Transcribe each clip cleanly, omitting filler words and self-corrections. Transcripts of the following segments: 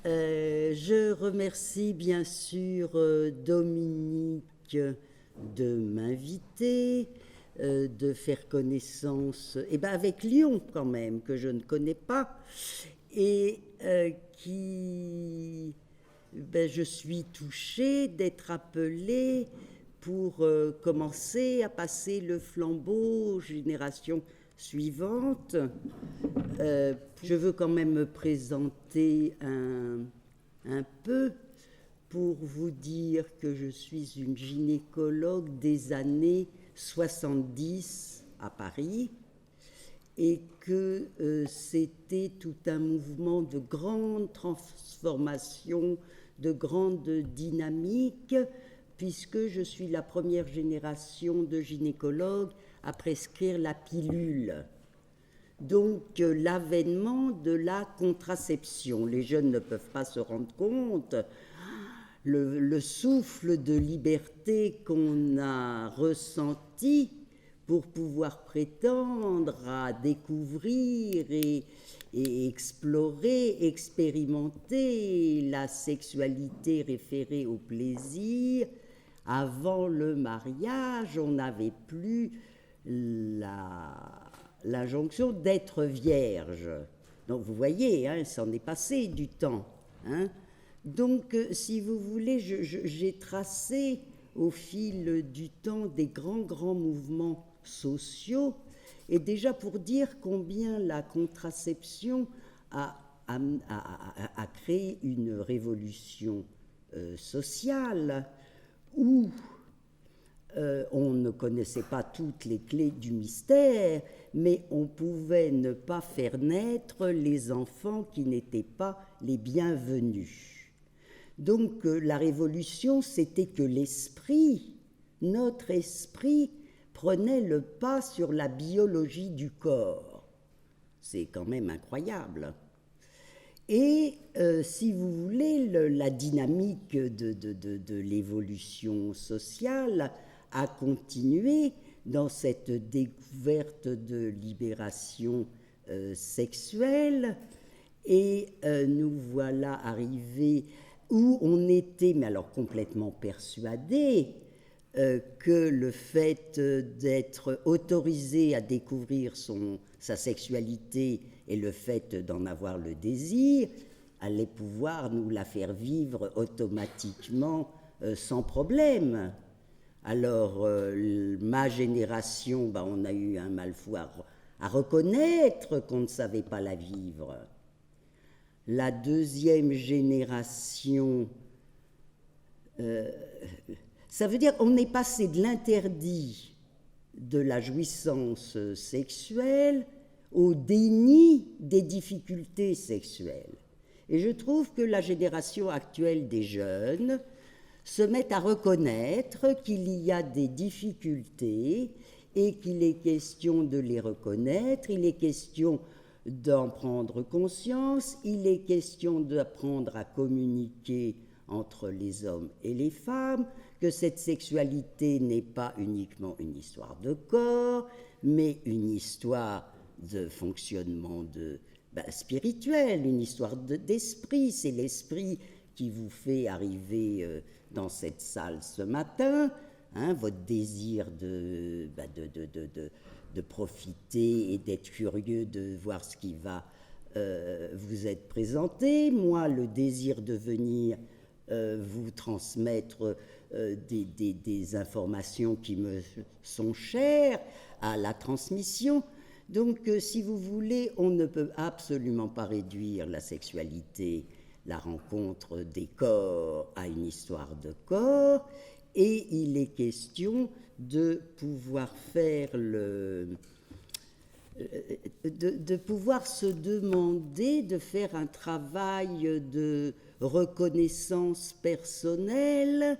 Je remercie bien sûr Dominique de m'inviter, de faire connaissance avec Lyon quand même, que je ne connais pas, et je suis touchée d'être appelée pour commencer à passer le flambeau aux générations suivantes. Je veux quand même me présenter un peu pour vous dire que je suis une gynécologue des années 70 à Paris et que c'était tout un mouvement de grande transformation, de grande dynamique, puisque je suis la première génération de gynécologues à prescrire la pilule. Donc l'avènement de la contraception. Les jeunes ne peuvent pas se rendre compte. Le souffle de liberté qu'on a ressenti pour pouvoir prétendre à découvrir et explorer, expérimenter la sexualité référée au plaisir. Avant le mariage, on n'avait plus l'injonction d'être vierge. Donc vous voyez, hein, ça en est passé du temps. Hein. Donc, si vous voulez, j'ai tracé au fil du temps des grands mouvements sociaux, et déjà pour dire combien la contraception a créé une révolution sociale où on ne connaissait pas toutes les clés du mystère, mais on pouvait ne pas faire naître les enfants qui n'étaient pas les bienvenus. Donc la révolution, c'était que l'esprit, notre esprit, prenait le pas sur la biologie du corps. C'est quand même incroyable. Et si vous voulez, la dynamique de l'évolution sociale a continué dans cette découverte de libération sexuelle, et nous voilà arrivés où on était, mais alors complètement persuadés, que le fait d'être autorisé à découvrir sa sexualité et le fait d'en avoir le désir allait pouvoir nous la faire vivre automatiquement sans problème. Alors, ma génération, on a eu un mal fou à reconnaître qu'on ne savait pas la vivre. La deuxième génération, ça veut dire qu'on est passé de l'interdit de la jouissance sexuelle au déni des difficultés sexuelles. Et je trouve que la génération actuelle des jeunes se met à reconnaître qu'il y a des difficultés et qu'il est question de les reconnaître, il est question d'en prendre conscience, il est question d'apprendre à communiquer entre les hommes et les femmes, que cette sexualité n'est pas uniquement une histoire de corps, mais une histoire de fonctionnement spirituel, une histoire d'esprit. C'est l'esprit qui vous fait arriver dans cette salle ce matin, hein, votre désir de profiter et d'être curieux de voir ce qui va vous être présenté. Moi, le désir de venir vous transmettre des informations qui me sont chères à la transmission. Donc, si vous voulez, on ne peut absolument pas réduire la sexualité, la rencontre des corps à une histoire de corps, et il est question de pouvoir faire de pouvoir se demander, de faire un travail de reconnaissance personnelle,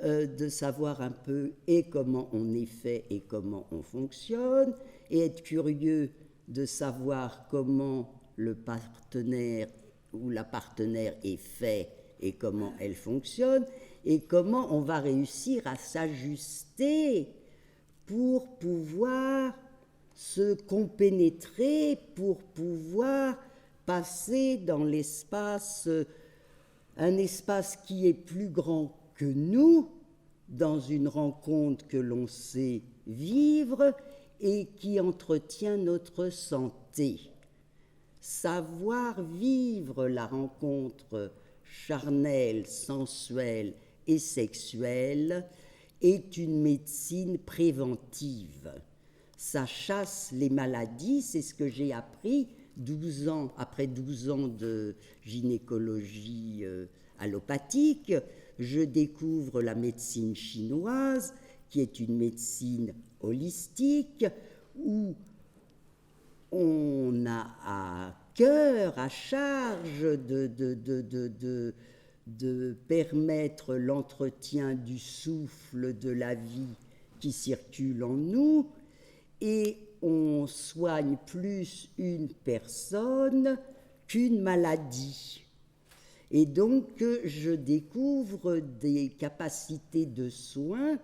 de savoir un peu et comment on est fait et comment on fonctionne, et être curieux de savoir comment le partenaire ou la partenaire est fait et comment elle fonctionne, et comment on va réussir à s'ajuster pour pouvoir se compénétrer, pour pouvoir passer dans l'espace un espace qui est plus grand que nous, dans une rencontre que l'on sait vivre et qui entretient notre santé. Savoir vivre la rencontre charnelle, sensuelle et sexuelle est une médecine préventive. Ça chasse les maladies, c'est ce que j'ai appris 12 ans, après 12 ans de gynécologie allopathique. Je découvre la médecine chinoise, qui est une médecine holistique, où on a à cœur, à charge de permettre l'entretien du souffle de la vie qui circule en nous, et on soigne plus une personne qu'une maladie. Et donc, je découvre des capacités de soins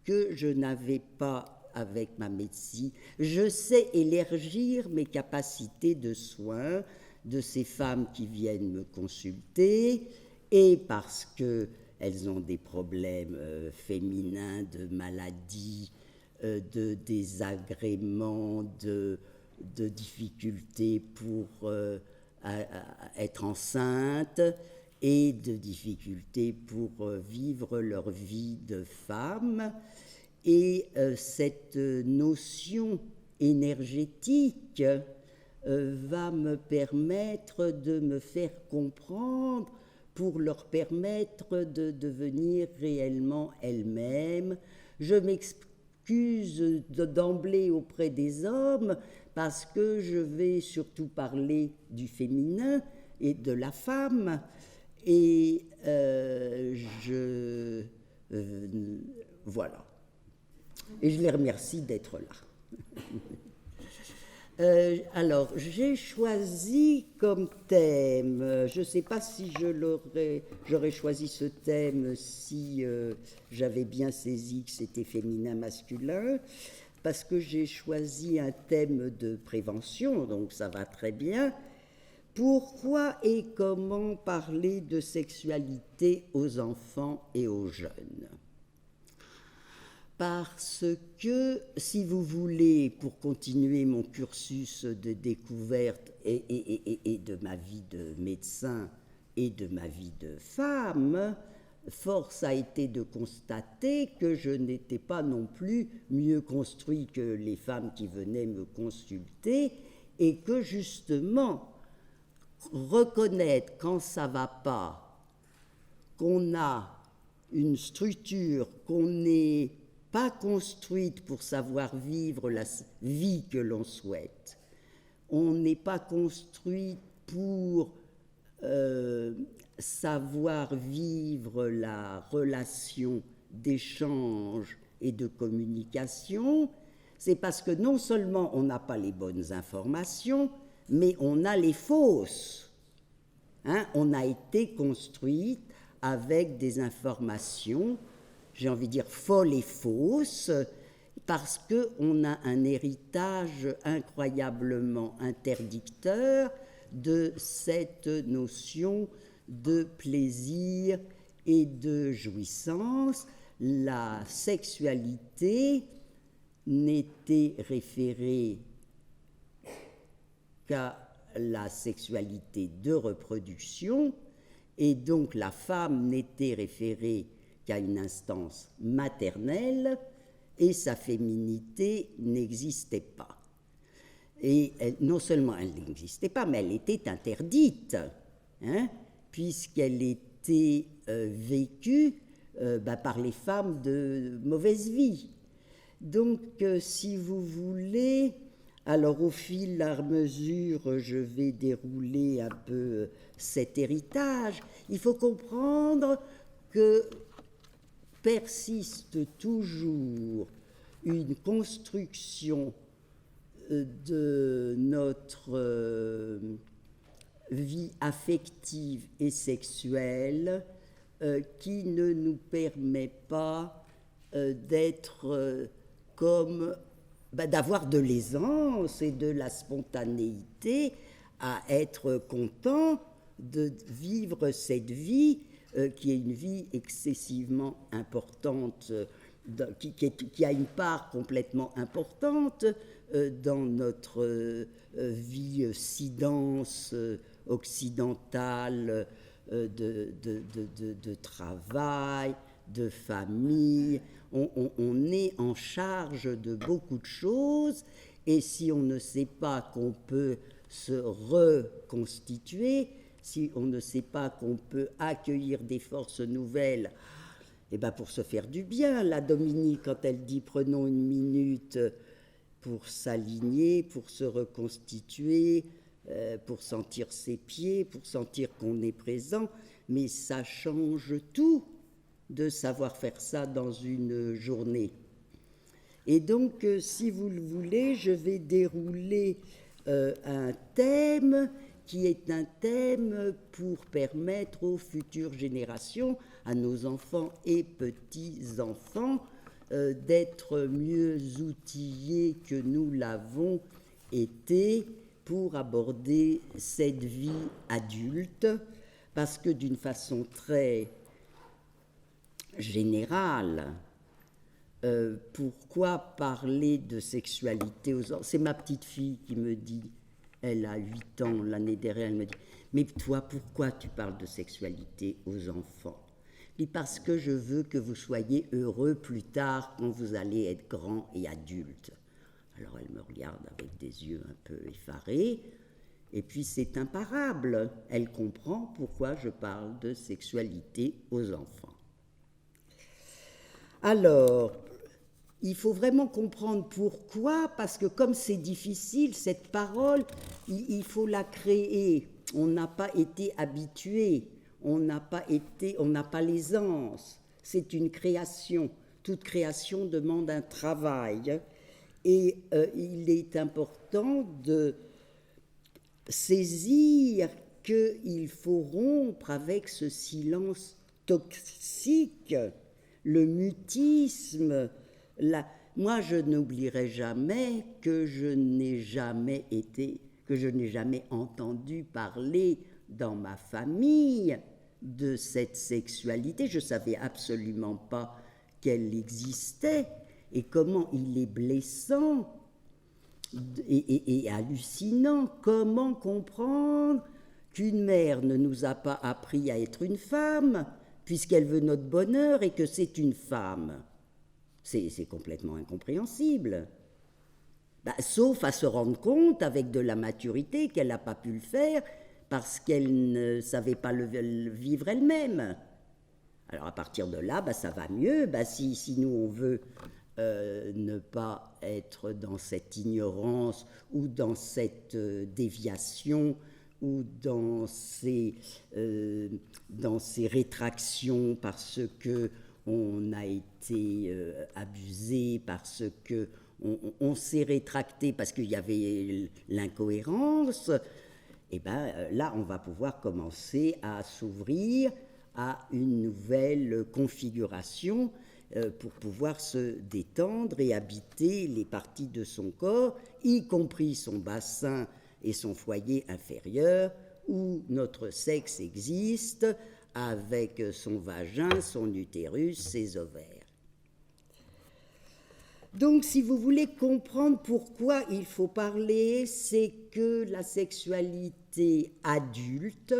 que je n'avais pas avec ma médecine. Je sais élargir mes capacités de soins de ces femmes qui viennent me consulter, et parce qu'elles ont des problèmes féminins, de maladies, de désagréments, de difficultés pour être enceinte et de difficultés pour vivre leur vie de femme. Et cette notion énergétique va me permettre de me faire comprendre pour leur permettre de devenir réellement elles-mêmes. Je m'excuse d'emblée auprès des hommes parce que je vais surtout parler du féminin et de la femme, et voilà. Et je les remercie d'être là. Alors, j'ai choisi comme thème, je ne sais pas si j'aurais choisi ce thème si j'avais bien saisi que c'était féminin-masculin, parce que j'ai choisi un thème de prévention, donc ça va très bien. Pourquoi et comment parler de sexualité aux enfants et aux jeunes ? Parce que, si vous voulez, pour continuer mon cursus de découverte et de ma vie de médecin et de ma vie de femme, force a été de constater que je n'étais pas non plus mieux construit que les femmes qui venaient me consulter, et que justement, reconnaître quand ça ne va pas, qu'on a une structure, qu'on n'est pas construite pour savoir vivre la vie que l'on souhaite, on n'est pas construit pour savoir vivre la relation d'échange et de communication, c'est parce que non seulement on n'a pas les bonnes informations, mais on a les fausses. On a été construit avec des informations, j'ai envie de dire folles et fausses, parce qu'on a un héritage incroyablement interdicteur de cette notion de plaisir et de jouissance. La sexualité n'était référée qu'à la sexualité de reproduction, et donc la femme n'était référée qu'à une instance maternelle, et sa féminité n'existait pas. Et non seulement elle n'existait pas, mais elle était interdite, puisqu'elle était vécue par les femmes de mauvaise vie. Donc, si vous voulez, alors au fil à mesure, je vais dérouler un peu cet héritage. Il faut comprendre que persiste toujours une construction de notre vie affective et sexuelle qui ne nous permet pas d'être d'avoir de l'aisance et de la spontanéité à être content de vivre cette vie qui est une vie excessivement importante, qui a une part complètement importante dans notre vie si dense, occidentale, de travail, de famille. On est en charge de beaucoup de choses, et si on ne sait pas qu'on peut se reconstituer, si on ne sait pas qu'on peut accueillir des forces nouvelles, et ben pour se faire du bien, la Dominique, quand elle dit prenons une minute pour s'aligner, pour se reconstituer, pour sentir ses pieds, pour sentir qu'on est présent, mais ça change tout de savoir faire ça dans une journée. Et donc, si vous le voulez, je vais dérouler un thème qui est un thème pour permettre aux futures générations, à nos enfants et petits-enfants, d'être mieux outillés que nous l'avons été pour aborder cette vie adulte, parce que d'une façon très générale, pourquoi parler de sexualité aux enfants? C'est ma petite fille qui me dit, elle a 8 ans, l'année dernière, elle me dit, mais toi, pourquoi tu parles de sexualité aux enfants? Et parce que je veux que vous soyez heureux plus tard quand vous allez être grand et adulte. Alors elle me regarde avec des yeux un peu effarés, et puis c'est imparable. Elle comprend pourquoi je parle de sexualité aux enfants. Alors, il faut vraiment comprendre pourquoi, parce que comme c'est difficile, cette parole, il faut la créer. On n'a pas été habitué, on n'a pas l'aisance. C'est une création. Toute création demande un travail. Et il est important de saisir qu'il faut rompre avec ce silence toxique, le mutisme. Moi, je n'oublierai jamais que je n'ai jamais entendu parler dans ma famille de cette sexualité. Je ne savais absolument pas qu'elle existait et comment il est blessant et hallucinant. Comment comprendre qu'une mère ne nous a pas appris à être une femme puisqu'elle veut notre bonheur et que c'est une femme? C'est complètement incompréhensible. Sauf à se rendre compte avec de la maturité qu'elle n'a pas pu le faire parce qu'elle ne savait pas le vivre elle-même. Alors à partir de là, ça va mieux. Si nous on veut ne pas être dans cette ignorance ou dans cette déviation ou dans ces rétractions parce que on a été abusé, parce que on s'est rétracté parce qu'il y avait l'incohérence, et là on va pouvoir commencer à s'ouvrir à une nouvelle configuration pour pouvoir se détendre et habiter les parties de son corps, y compris son bassin et son foyer inférieur, où notre sexe existe, avec son vagin, son utérus, ses ovaires. Donc, si vous voulez comprendre pourquoi il faut parler, c'est que la sexualité adulte,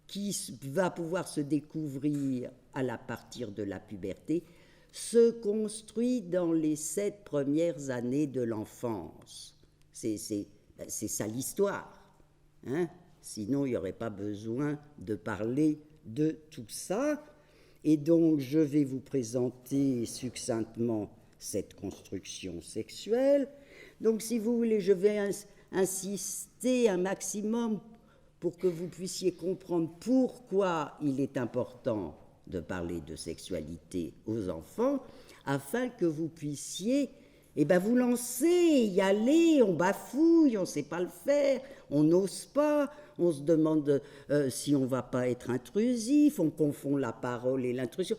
qui va pouvoir se découvrir à partir de la puberté, se construit dans les 7 premières années de l'enfance. C'est ça l'histoire, hein? Sinon, il n'y aurait pas besoin de parler de tout ça. Et donc, je vais vous présenter succinctement cette construction sexuelle. Donc, si vous voulez, je vais insister un maximum pour que vous puissiez comprendre pourquoi il est important de parler de sexualité aux enfants, afin que vous puissiez vous lancer, y aller. On bafouille, on ne sait pas le faire, on n'ose pas, on se demande si on ne va pas être intrusif, on confond la parole et l'intrusion.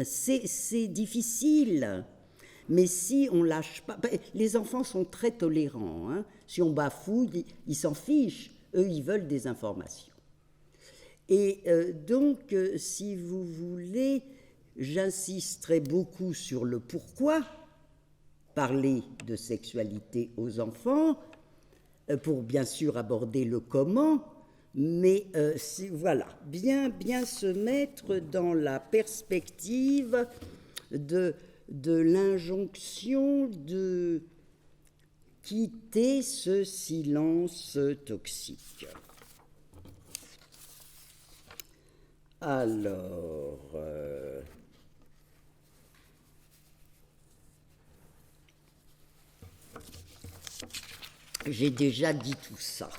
C'est difficile, mais si on lâche pas, les enfants sont très tolérants, hein. Si on bafouille, ils s'en fichent. eux, ils veulent des informations. Et donc, si vous voulez, j'insisterai beaucoup sur le pourquoi parler de sexualité aux enfants, pour bien sûr aborder le comment, mais voilà, bien se mettre dans la perspective de l'injonction de quitter ce silence toxique. Alors, j'ai déjà dit tout ça.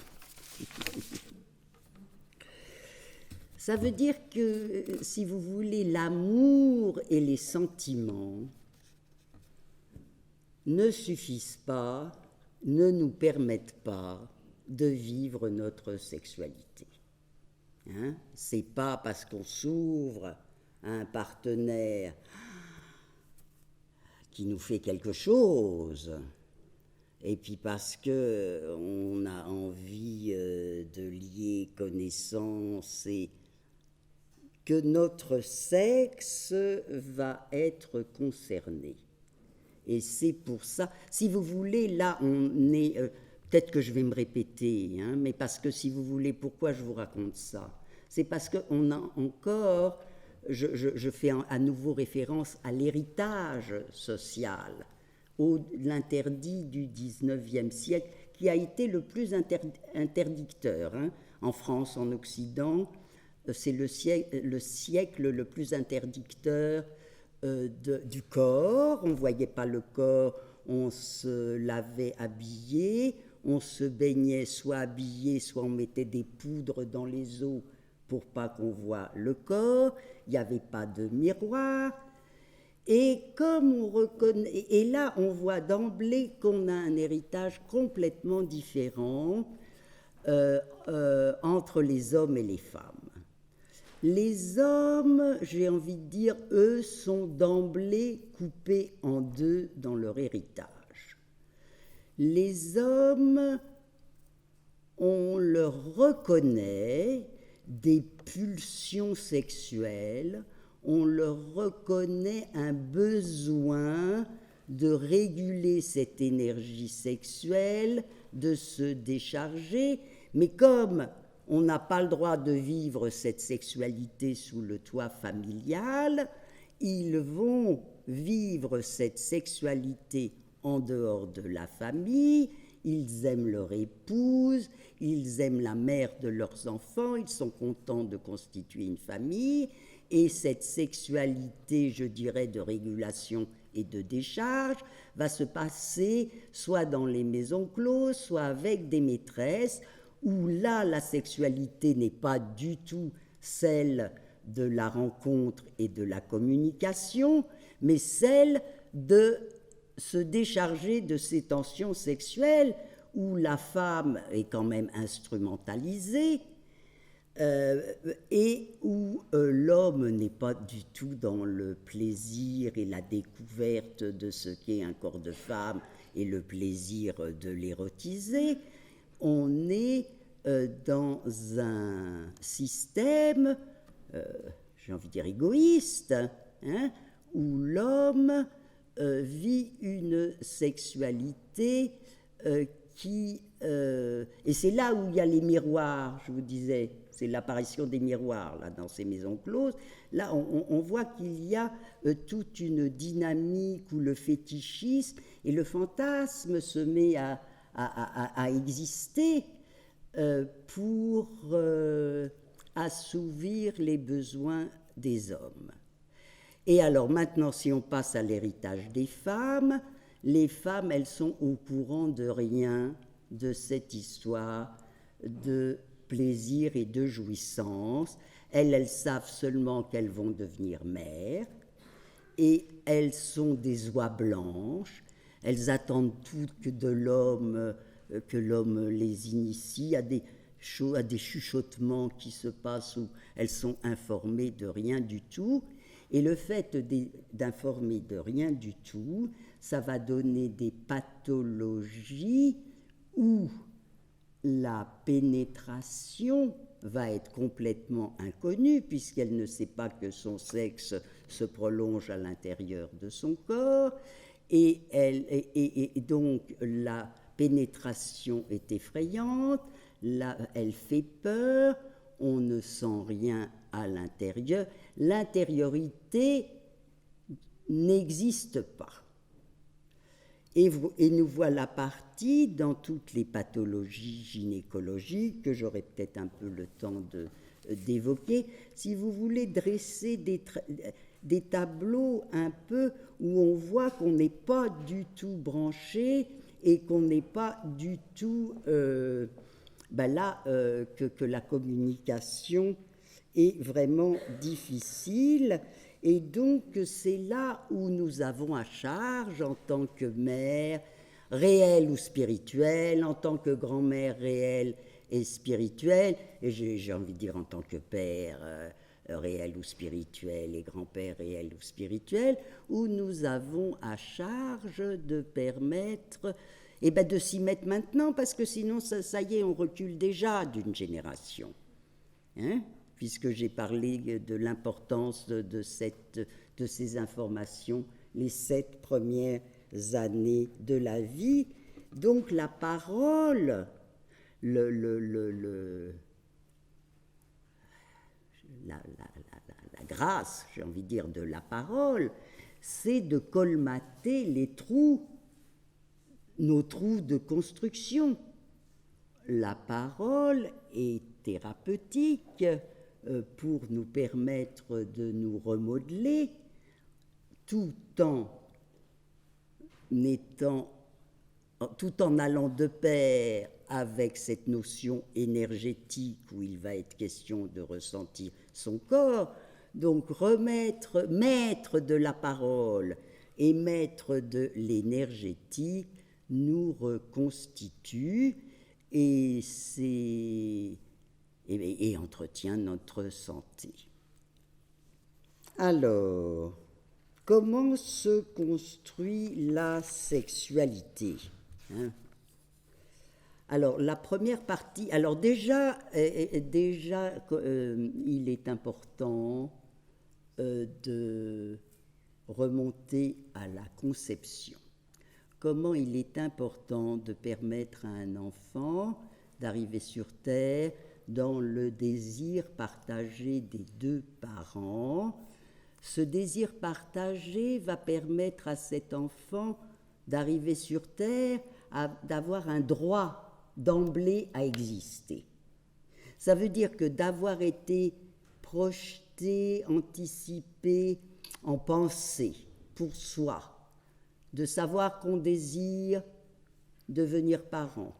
Ça veut dire que, si vous voulez, l'amour et les sentiments ne suffisent pas, ne nous permettent pas de vivre notre sexualité. Hein? C'est pas parce qu'on s'ouvre à un partenaire qui nous fait quelque chose, et puis parce qu'on a envie de lier connaissance, et que notre sexe va être concerné. Et c'est pour ça, si vous voulez, là on est, peut-être que je vais me répéter, hein, mais parce que si vous voulez, pourquoi je vous raconte ça? C'est parce qu'on a encore, je fais à nouveau référence à l'héritage social, l'interdit du 19e siècle, qui a été le plus interdicteur, hein, en France, en Occident. C'est le siècle le plus interdicteur du corps. On ne voyait pas le corps, on se lavait habillé, on se baignait soit habillé, soit on mettait des poudres dans les eaux pour pas qu'on voit le corps. Il n'y avait pas de miroir. Et comme on reconnaît, et là on voit d'emblée qu'on a un héritage complètement différent entre les hommes et les femmes. Les hommes, j'ai envie de dire, eux, sont d'emblée coupés en deux dans leur héritage. Les hommes, on leur reconnaît des pulsions sexuelles, on leur reconnaît un besoin de réguler cette énergie sexuelle, de se décharger, mais comme on n'a pas le droit de vivre cette sexualité sous le toit familial, ils vont vivre cette sexualité en dehors de la famille, ils aiment leur épouse, ils aiment la mère de leurs enfants, ils sont contents de constituer une famille, et cette sexualité, je dirais, de régulation et de décharge va se passer soit dans les maisons closes, soit avec des maîtresses, où là, la sexualité n'est pas du tout celle de la rencontre et de la communication, mais celle de se décharger de ces tensions sexuelles, où la femme est quand même instrumentalisée, et où l'homme n'est pas du tout dans le plaisir et la découverte de ce qu'est un corps de femme et le plaisir de l'érotiser. On est dans un système, j'ai envie de dire égoïste, hein, où l'homme vit une sexualité qui... et c'est là où il y a les miroirs, je vous disais, c'est l'apparition des miroirs là, dans ces maisons closes. Là, on voit qu'il y a toute une dynamique où le fétichisme et le fantasme se met à exister pour assouvir les besoins des hommes. Et alors maintenant, si on passe à l'héritage des femmes, les femmes, elles sont au courant de rien de cette histoire de plaisir et de jouissance. Elles savent seulement qu'elles vont devenir mères, et elles sont des oies blanches. Elles attendent toutes de l'homme, que l'homme les initie à des chuchotements qui se passent où elles sont informées de rien du tout. Et le fait d'informer de rien du tout, ça va donner des pathologies où la pénétration va être complètement inconnue puisqu'elle ne sait pas que son sexe se prolonge à l'intérieur de son corps et donc la pénétration est effrayante, elle fait peur, on ne sent rien à l'intérieur, l'intériorité n'existe pas. Et nous voilà partis dans toutes les pathologies gynécologiques que j'aurai peut-être un peu le temps d'évoquer. Si vous voulez dresser des tableaux un peu où on voit qu'on n'est pas du tout branché et qu'on n'est pas du tout que la communication est vraiment difficile. Et donc, c'est là où nous avons à charge, en tant que mère, réelle ou spirituelle, en tant que grand-mère réelle et spirituelle, et j'ai envie de dire en tant que père réel ou spirituel et grand-père réel ou spirituel, où nous avons à charge de permettre de s'y mettre maintenant, parce que sinon, ça y est, on recule déjà d'une génération. Hein ? Puisque j'ai parlé de l'importance de ces informations les 7 premières années de la vie. Donc la parole, la grâce, j'ai envie de dire, de la parole, c'est de colmater les trous, nos trous de construction. La parole est thérapeutique pour nous permettre de nous remodeler tout en allant de pair avec cette notion énergétique où il va être question de ressentir son corps. Donc maître de la parole et maître de l'énergétique nous reconstitue et entretient notre santé. Alors, comment se construit la sexualité, hein? Alors, la première partie, alors déjà il est important de remonter à la conception. Comment il est important de permettre à un enfant d'arriver sur Terre dans le désir partagé des 2 parents. Ce désir partagé va permettre à cet enfant d'arriver sur Terre, d'avoir un droit d'emblée à exister. Ça veut dire que d'avoir été projeté, anticipé en pensée pour soi, de savoir qu'on désire devenir parent,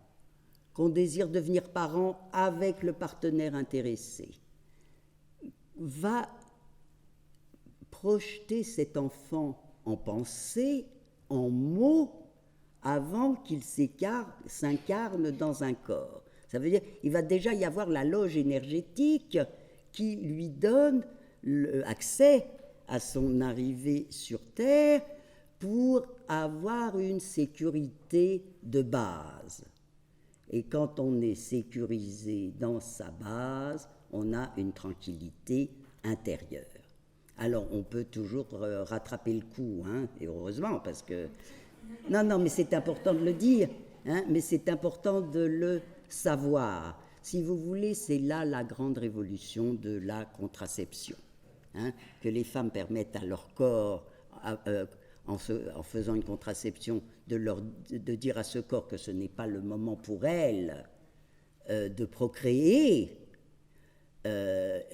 qu'on désire devenir parent avec le partenaire intéressé, va projeter cet enfant en pensée, en mots, avant qu'il s'incarne dans un corps. Ça veut dire qu'il va déjà y avoir la loge énergétique qui lui donne accès à son arrivée sur Terre pour avoir une sécurité de base. Et quand on est sécurisé dans sa base, on a une tranquillité intérieure. Alors, on peut toujours rattraper le coup, hein, et heureusement, parce que... Non, mais c'est important de le dire, hein, mais c'est important de le savoir. Si vous voulez, c'est là la grande révolution de la contraception, hein, que les femmes permettent à leur corps, en faisant une contraception, de dire à ce corps que ce n'est pas le moment pour elles de procréer. Alors,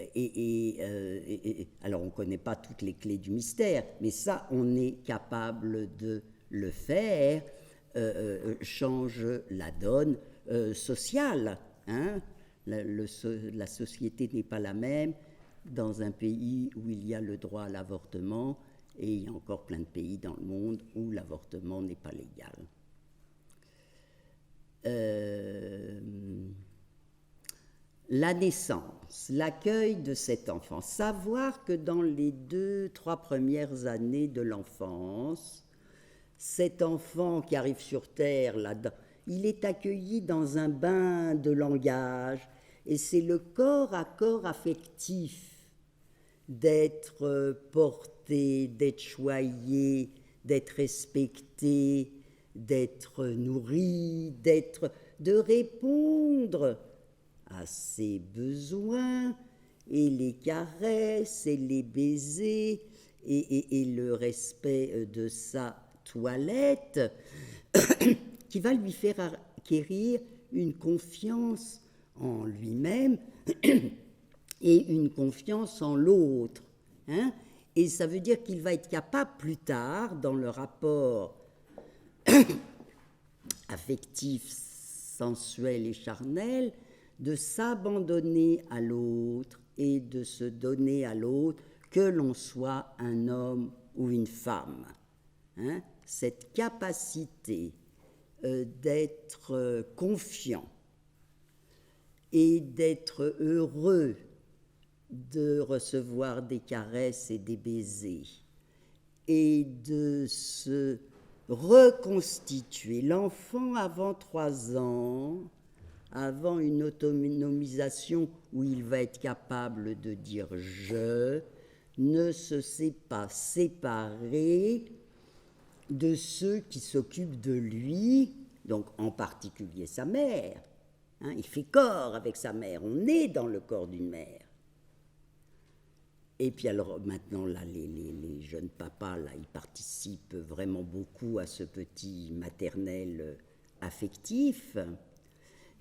on ne connaît pas toutes les clés du mystère, mais ça, on est capable de le faire, change la donne sociale. Hein? La société n'est pas la même dans un pays où il y a le droit à l'avortement, et il y a encore plein de pays dans le monde où l'avortement n'est pas légal. La naissance, l'accueil de cet enfant. Savoir que dans les 2-3 premières années de l'enfance, cet enfant qui arrive sur Terre, là, il est accueilli dans un bain de langage, et c'est le corps à corps affectif d'être porté, d'être choyé, d'être respecté, d'être nourri, de répondre à ses besoins, et les caresses et les baisers et le respect de sa toilette qui va lui faire acquérir une confiance en lui-même et une confiance en l'autre. Hein? Et ça veut dire qu'il va être capable plus tard, dans le rapport affectif, sensuel et charnel, de s'abandonner à l'autre et de se donner à l'autre, que l'on soit un homme ou une femme. Hein? Cette capacité d'être confiant et d'être heureux de recevoir des caresses et des baisers et de se reconstituer. L'enfant avant 3 ans, avant une autonomisation où il va être capable de dire « je », ne se sait pas séparer de ceux qui s'occupent de lui, donc en particulier sa mère. Hein, il fait corps avec sa mère, on est dans le corps d'une mère. Et puis alors maintenant, là, les jeunes papas, là, ils participent vraiment beaucoup à ce petit maternel affectif.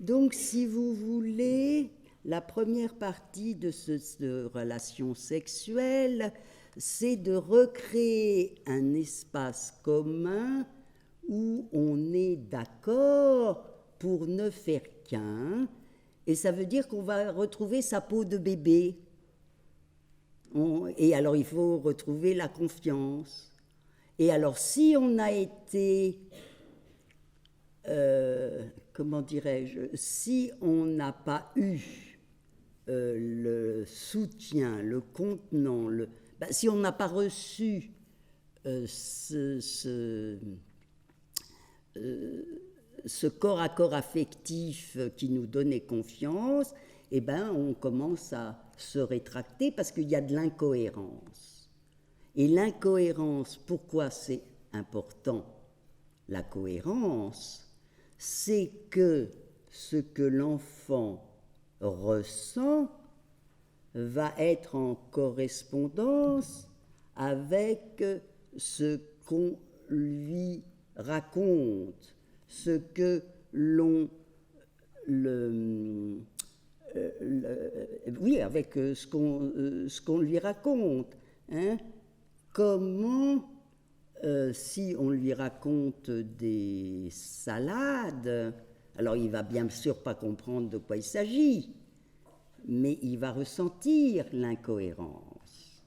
Donc, si vous voulez, la première partie de cette relation sexuelle, c'est de recréer un espace commun où on est d'accord pour ne faire qu'un, et ça veut dire qu'on va retrouver sa peau de bébé. Et alors, il faut retrouver la confiance. Et alors, si on a été, comment dirais-je, si on n'a pas eu le soutien, le contenant, si on n'a pas reçu ce corps à corps affectif qui nous donnait confiance, eh bien, on commence à se rétracter parce qu'il y a de l'incohérence. Et l'incohérence, pourquoi c'est important? La cohérence, c'est que ce que l'enfant ressent va être en correspondance avec ce qu'on lui raconte, ce que l'on oui, avec ce qu'on lui raconte. Hein? Comment, si on lui raconte des salades, alors il va bien sûr pas comprendre de quoi il s'agit, mais il va ressentir l'incohérence.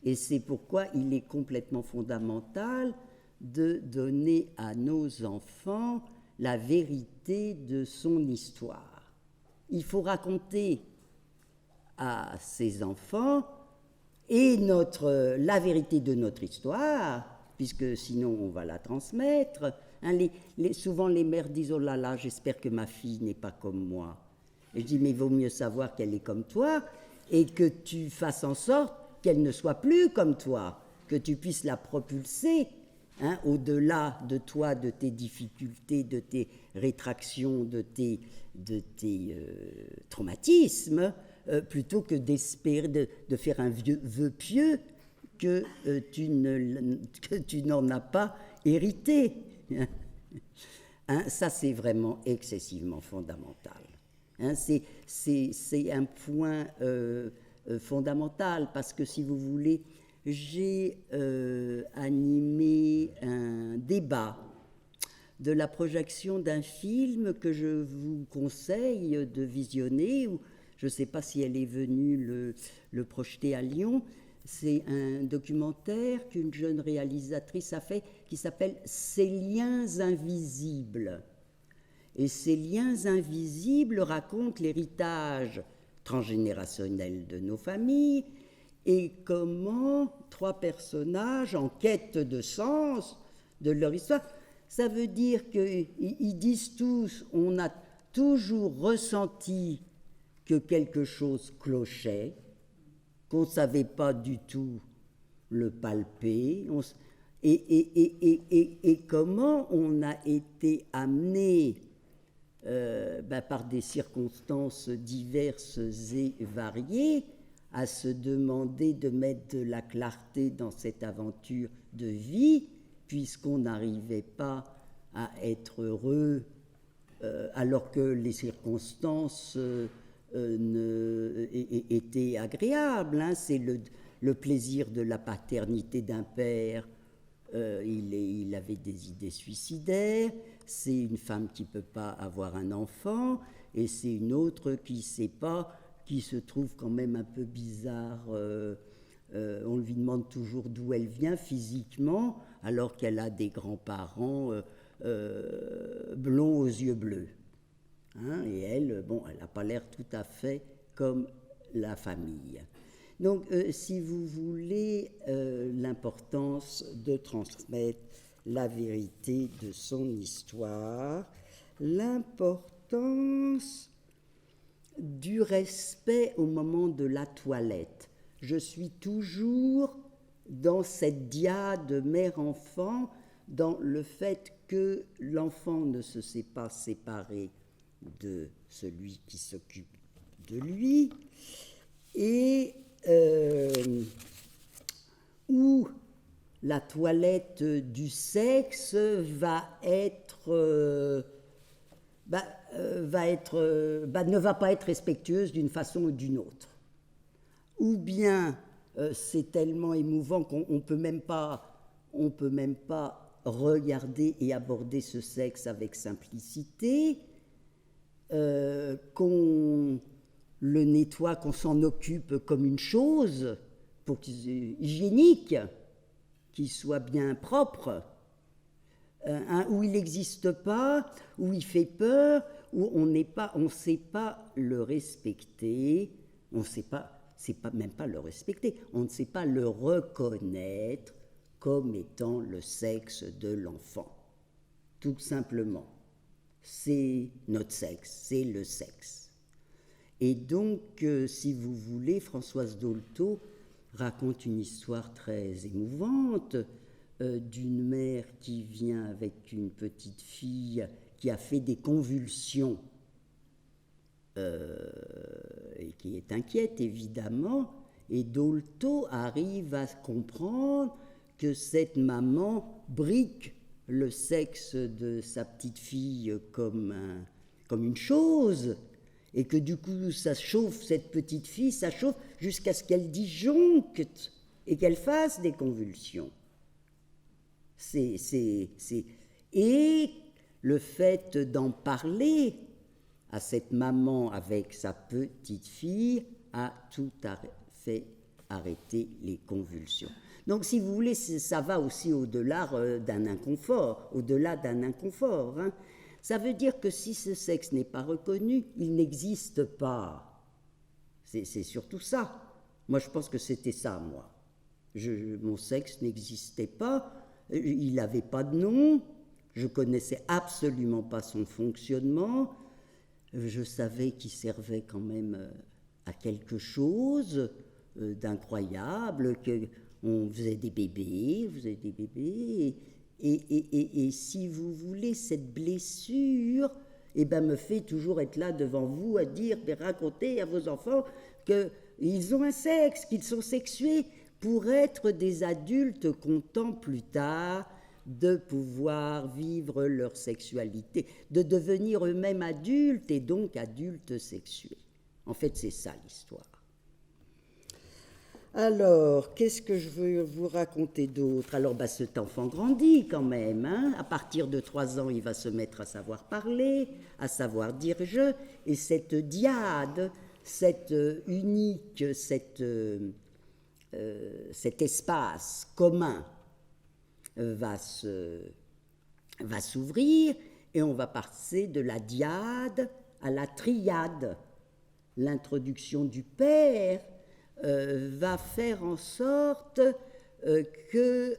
Et c'est pourquoi il est complètement fondamental de donner à nos enfants la vérité de son histoire. Il faut raconter à ces enfants et la vérité de notre histoire, puisque sinon on va la transmettre. Hein, souvent les mères disent « Oh là là, j'espère que ma fille n'est pas comme moi ». Et je dis « Mais il vaut mieux savoir qu'elle est comme toi et que tu fasses en sorte qu'elle ne soit plus comme toi, que tu puisses la propulser hein, au-delà de toi, de tes difficultés, de tes rétractions, de tes traumatismes, plutôt que d'espérer de faire un vœu pieux que tu n'en as pas hérité. Hein, ça, c'est vraiment excessivement fondamental. Hein, c'est un point fondamental parce que, si vous voulez, j'ai animé un débat de la projection d'un film que je vous conseille de visionner. Je ne sais pas si elle est venue le projeter à Lyon. C'est un documentaire qu'une jeune réalisatrice a fait qui s'appelle « Ces liens invisibles ». Et ces liens invisibles racontent l'héritage transgénérationnel de nos familles et comment 3 personnages en quête de sens de leur histoire Ça veut dire qu'ils disent tous, on a toujours ressenti que quelque chose clochait, qu'on ne savait pas du tout le palper, et comment on a été amené par des circonstances diverses et variées à se demander de mettre de la clarté dans cette aventure de vie, puisqu'on n'arrivait pas à être heureux alors que les circonstances étaient agréables. Hein. C'est le plaisir de la paternité d'un père. Il avait des idées suicidaires. C'est une femme qui ne peut pas avoir un enfant. Et c'est une autre qui ne sait pas, qui se trouve quand même un peu bizarre. On lui demande toujours d'où elle vient physiquement, alors qu'elle a des grands-parents blonds aux yeux bleus. Hein, et elle, bon, elle n'a pas l'air tout à fait comme la famille. Donc, si vous voulez, l'importance de transmettre la vérité de son histoire, l'importance du respect au moment de la toilette. Je suis toujours dans cette diade mère-enfant, dans le fait que l'enfant ne se sait pas séparer de celui qui s'occupe de lui, et où la toilette du sexe ne va pas être respectueuse d'une façon ou d'une autre. Ou bien c'est tellement émouvant qu'on ne peut même pas regarder et aborder ce sexe avec simplicité, qu'on le nettoie, qu'on s'en occupe comme une chose pour hygiénique, qu'il soit bien propre, où il n'existe pas, où il fait peur, où on ne sait pas le respecter, même pas le respecter, on ne sait pas le reconnaître comme étant le sexe de l'enfant. Tout simplement. C'est notre sexe, c'est le sexe. Et donc, si vous voulez, Françoise Dolto raconte une histoire très émouvante d'une mère qui vient avec une petite fille qui a fait des convulsions et qui est inquiète, évidemment, et Dolto arrive à comprendre que cette maman brique le sexe de sa petite fille comme une chose, et que du coup ça chauffe cette petite fille, ça chauffe jusqu'à ce qu'elle disjoncte et qu'elle fasse des convulsions. Et le fait d'en parler à cette maman avec sa petite fille a tout fait arrêter les convulsions. Donc, si vous voulez, ça va aussi au-delà d'un inconfort, hein. Ça veut dire que si ce sexe n'est pas reconnu, il n'existe pas. C'est surtout ça. Moi, je pense que c'était ça, moi. Mon sexe n'existait pas, il n'avait pas de nom, je connaissais absolument pas son fonctionnement, je savais qu'il servait quand même à quelque chose d'incroyable, qu'on faisait des bébés, et si vous voulez, cette blessure me fait toujours être là devant vous à dire, raconter à vos enfants qu'ils ont un sexe, qu'ils sont sexués, pour être des adultes contents plus tard de pouvoir vivre leur sexualité, de devenir eux-mêmes adultes et donc adultes sexués. En fait, c'est ça l'histoire. Alors, qu'est-ce que je veux vous raconter d'autre? Alors, cet enfant grandit quand même. Hein. À partir de 3 ans, il va se mettre à savoir parler, à savoir dire je. Et cette diade, cet espace commun va s'ouvrir et on va passer de la diade à la triade. L'introduction du père va faire en sorte que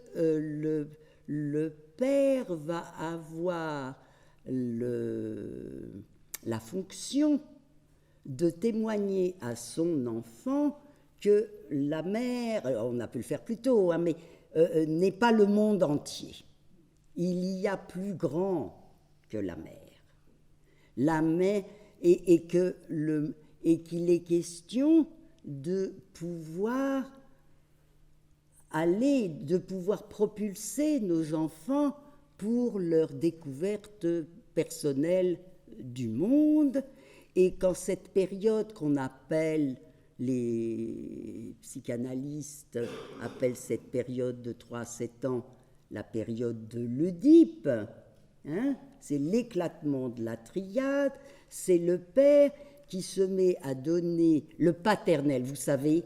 le père va avoir la fonction de témoigner à son enfant que la mère, on a pu le faire plus tôt, hein, mais n'est pas le monde entier. Il y a plus grand que la mère. La mère, et qu'il est question de pouvoir de pouvoir propulser nos enfants pour leur découverte personnelle du monde, et qu'en cette période qu'on appelle, les psychanalystes appellent cette période de 3 à 7 ans la période de l'Oedipe, hein, c'est l'éclatement de la triade, c'est le père qui se met à donner le paternel. Vous savez,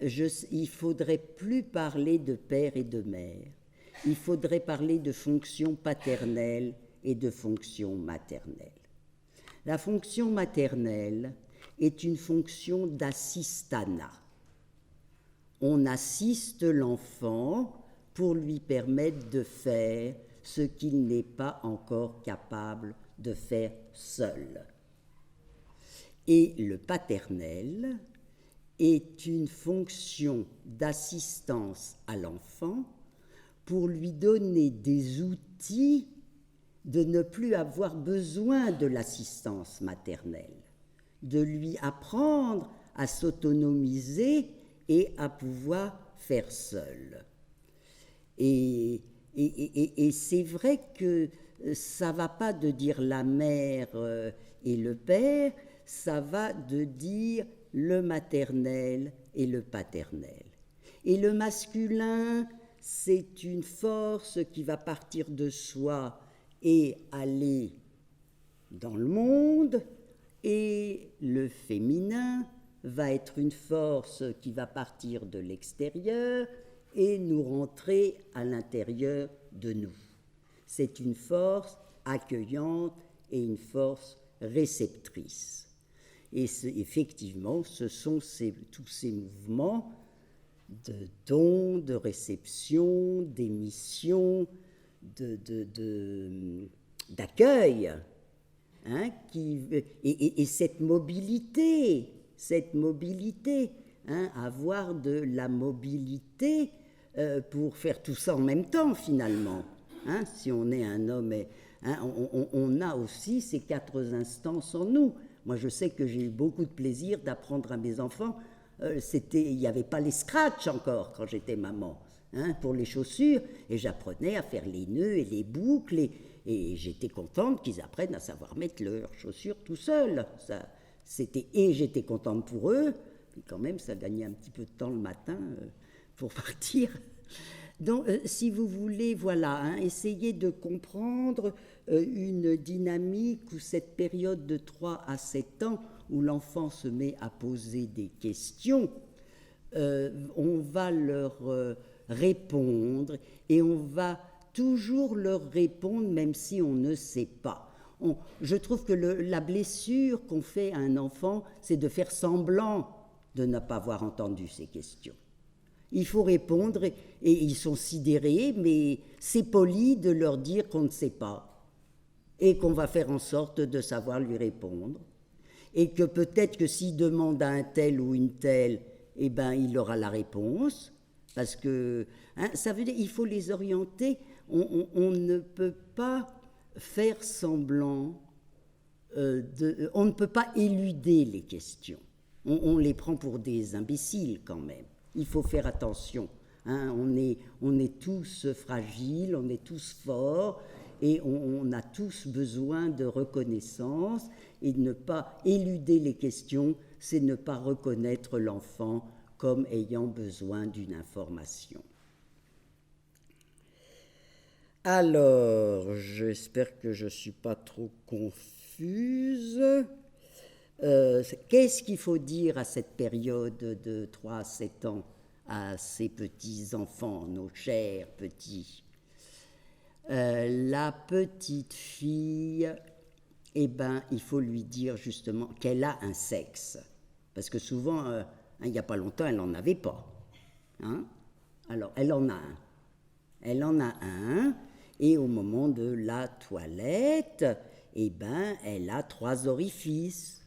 il ne faudrait plus parler de père et de mère, il faudrait parler de fonction paternelle et de fonction maternelle. La fonction maternelle est une fonction d'assistanat. On assiste l'enfant pour lui permettre de faire ce qu'il n'est pas encore capable de faire seul. Et le paternel est une fonction d'assistance à l'enfant pour lui donner des outils de ne plus avoir besoin de l'assistance maternelle, de lui apprendre à s'autonomiser et à pouvoir faire seul. Et c'est vrai que ça ne va pas de dire la mère et le père, ça va de dire le maternel et le paternel. Et le masculin, c'est une force qui va partir de soi et aller dans le monde, et le féminin va être une force qui va partir de l'extérieur et nous rentrer à l'intérieur de nous. C'est une force accueillante et une force réceptrice. Et effectivement, ce sont tous ces mouvements de don, de réception, d'émission, d'accueil, hein, et cette mobilité, hein, avoir de la mobilité pour faire tout ça en même temps finalement. Hein, si on est un homme, hein, on a aussi ces 4 instances en nous. Moi, je sais que j'ai eu beaucoup de plaisir d'apprendre à mes enfants. Il n'y avait pas les scratchs encore quand j'étais maman, hein, pour les chaussures, et j'apprenais à faire les nœuds et les boucles, et j'étais contente qu'ils apprennent à savoir mettre leurs chaussures tout seuls. Et j'étais contente pour eux, puis quand même ça gagnait un petit peu de temps le matin pour partir. Donc, si vous voulez, voilà, hein, essayez de comprendre une dynamique où cette période de 3 à 7 ans, où l'enfant se met à poser des questions, on va leur répondre, et on va toujours leur répondre même si on ne sait pas. Je trouve que la blessure qu'on fait à un enfant, c'est de faire semblant de ne pas avoir entendu ces questions. Il faut répondre, et ils sont sidérés, mais c'est poli de leur dire qu'on ne sait pas, et qu'on va faire en sorte de savoir lui répondre, et que peut-être que s'il demande à un tel ou une telle, eh ben, il aura la réponse, parce que, hein, ça veut dire qu'il faut les orienter. On ne peut pas faire semblant, on ne peut pas éluder les questions. On les prend pour des imbéciles quand même. Il faut faire attention. Hein, on est tous fragiles, on est tous forts, et on a tous besoin de reconnaissance, et de ne pas éluder les questions, c'est ne pas reconnaître l'enfant comme ayant besoin d'une information. Alors, j'espère que je ne suis pas trop confuse. Qu'est-ce qu'il faut dire à cette période de 3 à 7 ans à ces petits-enfants, nos chers petits? La petite fille, eh ben, il faut lui dire justement qu'elle a un sexe. Parce que souvent, hein, il n'y a pas longtemps, elle n'en avait pas. Hein? Alors, elle en a un. Elle en a un, Et au moment de la toilette, eh ben, elle a 3 orifices.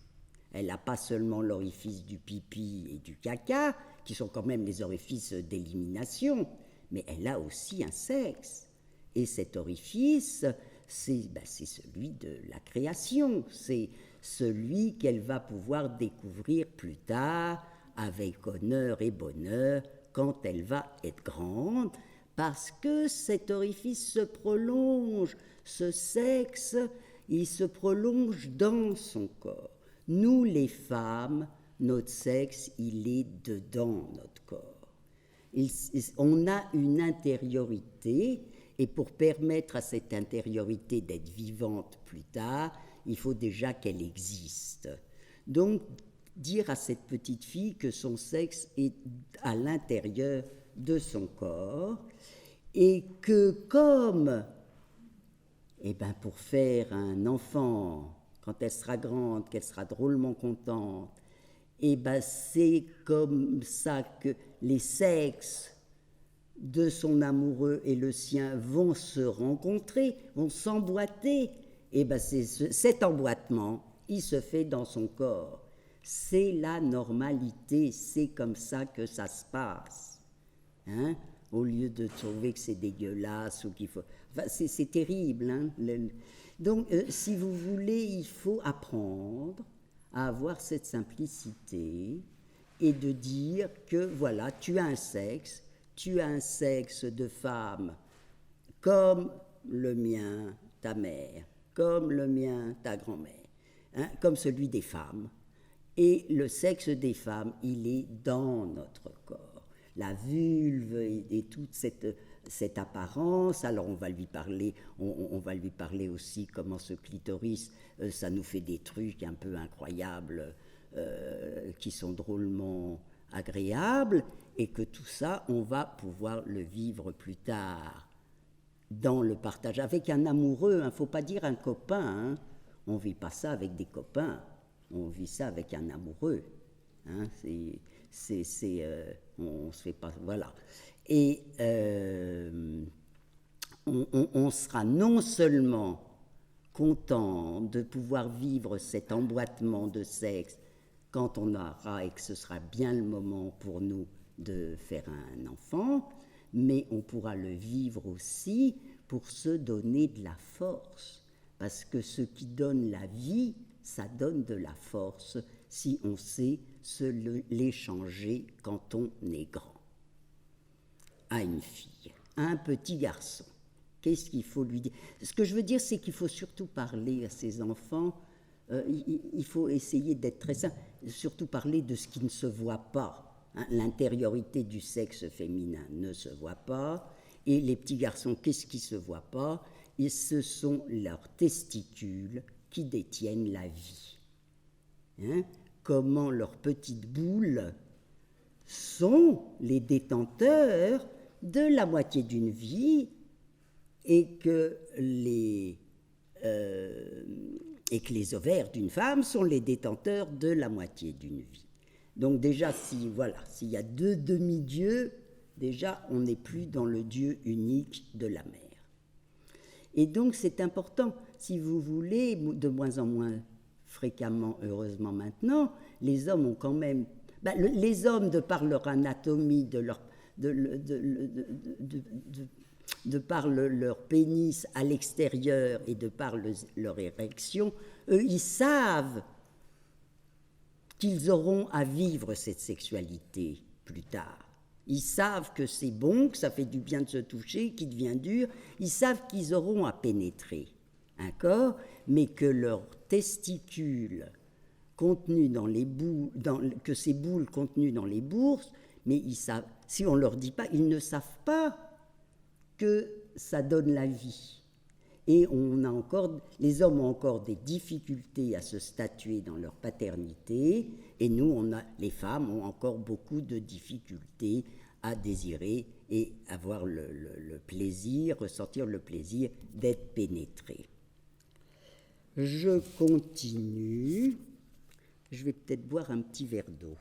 Elle n'a pas seulement l'orifice du pipi et du caca, qui sont quand même les orifices d'élimination, mais elle a aussi un sexe. Et cet orifice, c'est celui de la création, c'est celui qu'elle va pouvoir découvrir plus tard avec honneur et bonheur quand elle va être grande, parce que cet orifice se prolonge, ce sexe, il se prolonge dans son corps. Nous, les femmes, notre sexe, il est dedans notre corps. On a une intériorité, et pour permettre à cette intériorité d'être vivante plus tard, il faut déjà qu'elle existe. Donc, dire à cette petite fille que son sexe est à l'intérieur de son corps, et que comme, pour faire un enfant, quand elle sera grande, qu'elle sera drôlement contente, c'est comme ça que les sexes de son amoureux et le sien vont se rencontrer, vont s'emboîter. Cet emboîtement, il se fait dans son corps. C'est la normalité, c'est comme ça que ça se passe. Hein? Au lieu de trouver que c'est dégueulasse ou qu'il faut... Enfin, c'est terrible. Hein? Donc, si vous voulez, il faut apprendre à avoir cette simplicité et de dire que, voilà, tu as un sexe de femme comme le mien, ta mère, comme le mien, ta grand-mère, hein, comme celui des femmes. Et le sexe des femmes, il est dans notre corps. La vulve et toute cette apparence, alors on va lui parler aussi comment ce clitoris, ça nous fait des trucs un peu incroyables, qui sont drôlement agréables, et que tout ça, on va pouvoir le vivre plus tard, dans le partage, avec un amoureux, il ne faut pas dire un copain, hein. On ne vit pas ça avec des copains, on vit ça avec un amoureux. Hein. On se fait pas... Voilà. Et on sera non seulement content de pouvoir vivre cet emboîtement de sexe quand on aura et que ce sera bien le moment pour nous de faire un enfant, mais on pourra le vivre aussi pour se donner de la force, parce que ce qui donne la vie, ça donne de la force si on sait l'échanger quand on est grand. À une fille, à un petit garçon, qu'est-ce qu'il faut lui dire? Ce que je veux dire, c'est qu'il faut surtout parler à ses enfants, il faut essayer d'être très simple, surtout parler de ce qui ne se voit pas. Hein, l'intériorité du sexe féminin ne se voit pas, et les petits garçons, qu'est-ce qui ne se voit pas? Et ce sont leurs testicules qui détiennent la vie. Hein? Comment leurs petites boules sont les détenteurs de la moitié d'une vie, et que les ovaires d'une femme sont les détenteurs de la moitié d'une vie. Donc déjà, s'il y a 2 demi-dieux, déjà on n'est plus dans le Dieu unique de la mère. Et donc c'est important, si vous voulez, de moins en moins fréquemment, heureusement maintenant, les hommes ont quand même... les hommes, de par leur anatomie, de par leur pénis à l'extérieur et de par leur érection, eux, ils savent qu'ils auront à vivre cette sexualité plus tard. Ils savent que c'est bon, que ça fait du bien de se toucher, qu'il devient dur. Ils savent qu'ils auront à pénétrer un corps, mais que leurs testicules contenus dans les boules, que ces boules contenues dans les bourses, mais ils savent, si on ne leur dit pas, ils ne savent pas que ça donne la vie. Et les hommes ont encore des difficultés à se statuer dans leur paternité, et nous, les femmes ont encore beaucoup de difficultés à désirer et avoir le plaisir, ressentir le plaisir d'être pénétrées. Je continue. Je vais peut-être boire un petit verre d'eau.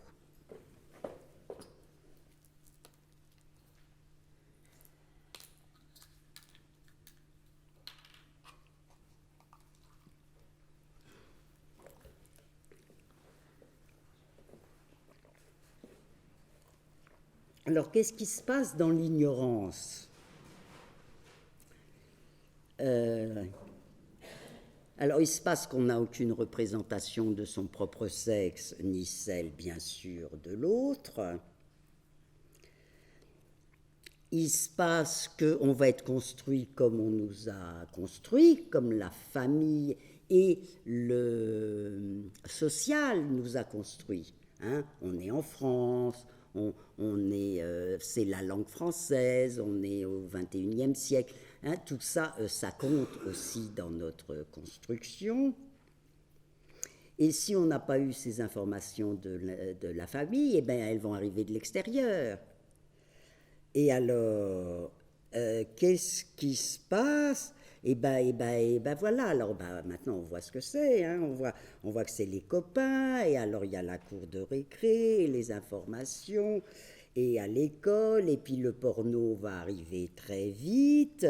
Alors, qu'est-ce qui se passe dans l'ignorance? Alors, il se passe qu'on n'a aucune représentation de son propre sexe, ni celle, bien sûr, de l'autre. Il se passe qu'on va être construit comme on nous a construit, comme la famille et le social nous a construit. Hein. On est en France, c'est la langue française, on est au XXIe siècle. Hein. Tout ça, ça compte aussi dans notre construction. Et si on n'a pas eu ces informations de la famille, eh bien, elles vont arriver de l'extérieur. Et alors, qu'est-ce qui se passe? Eh ben voilà, alors maintenant on voit ce que c'est, hein, on voit que c'est les copains, et alors il y a la cour de récré, et les informations, et à l'école, et puis le porno va arriver très vite,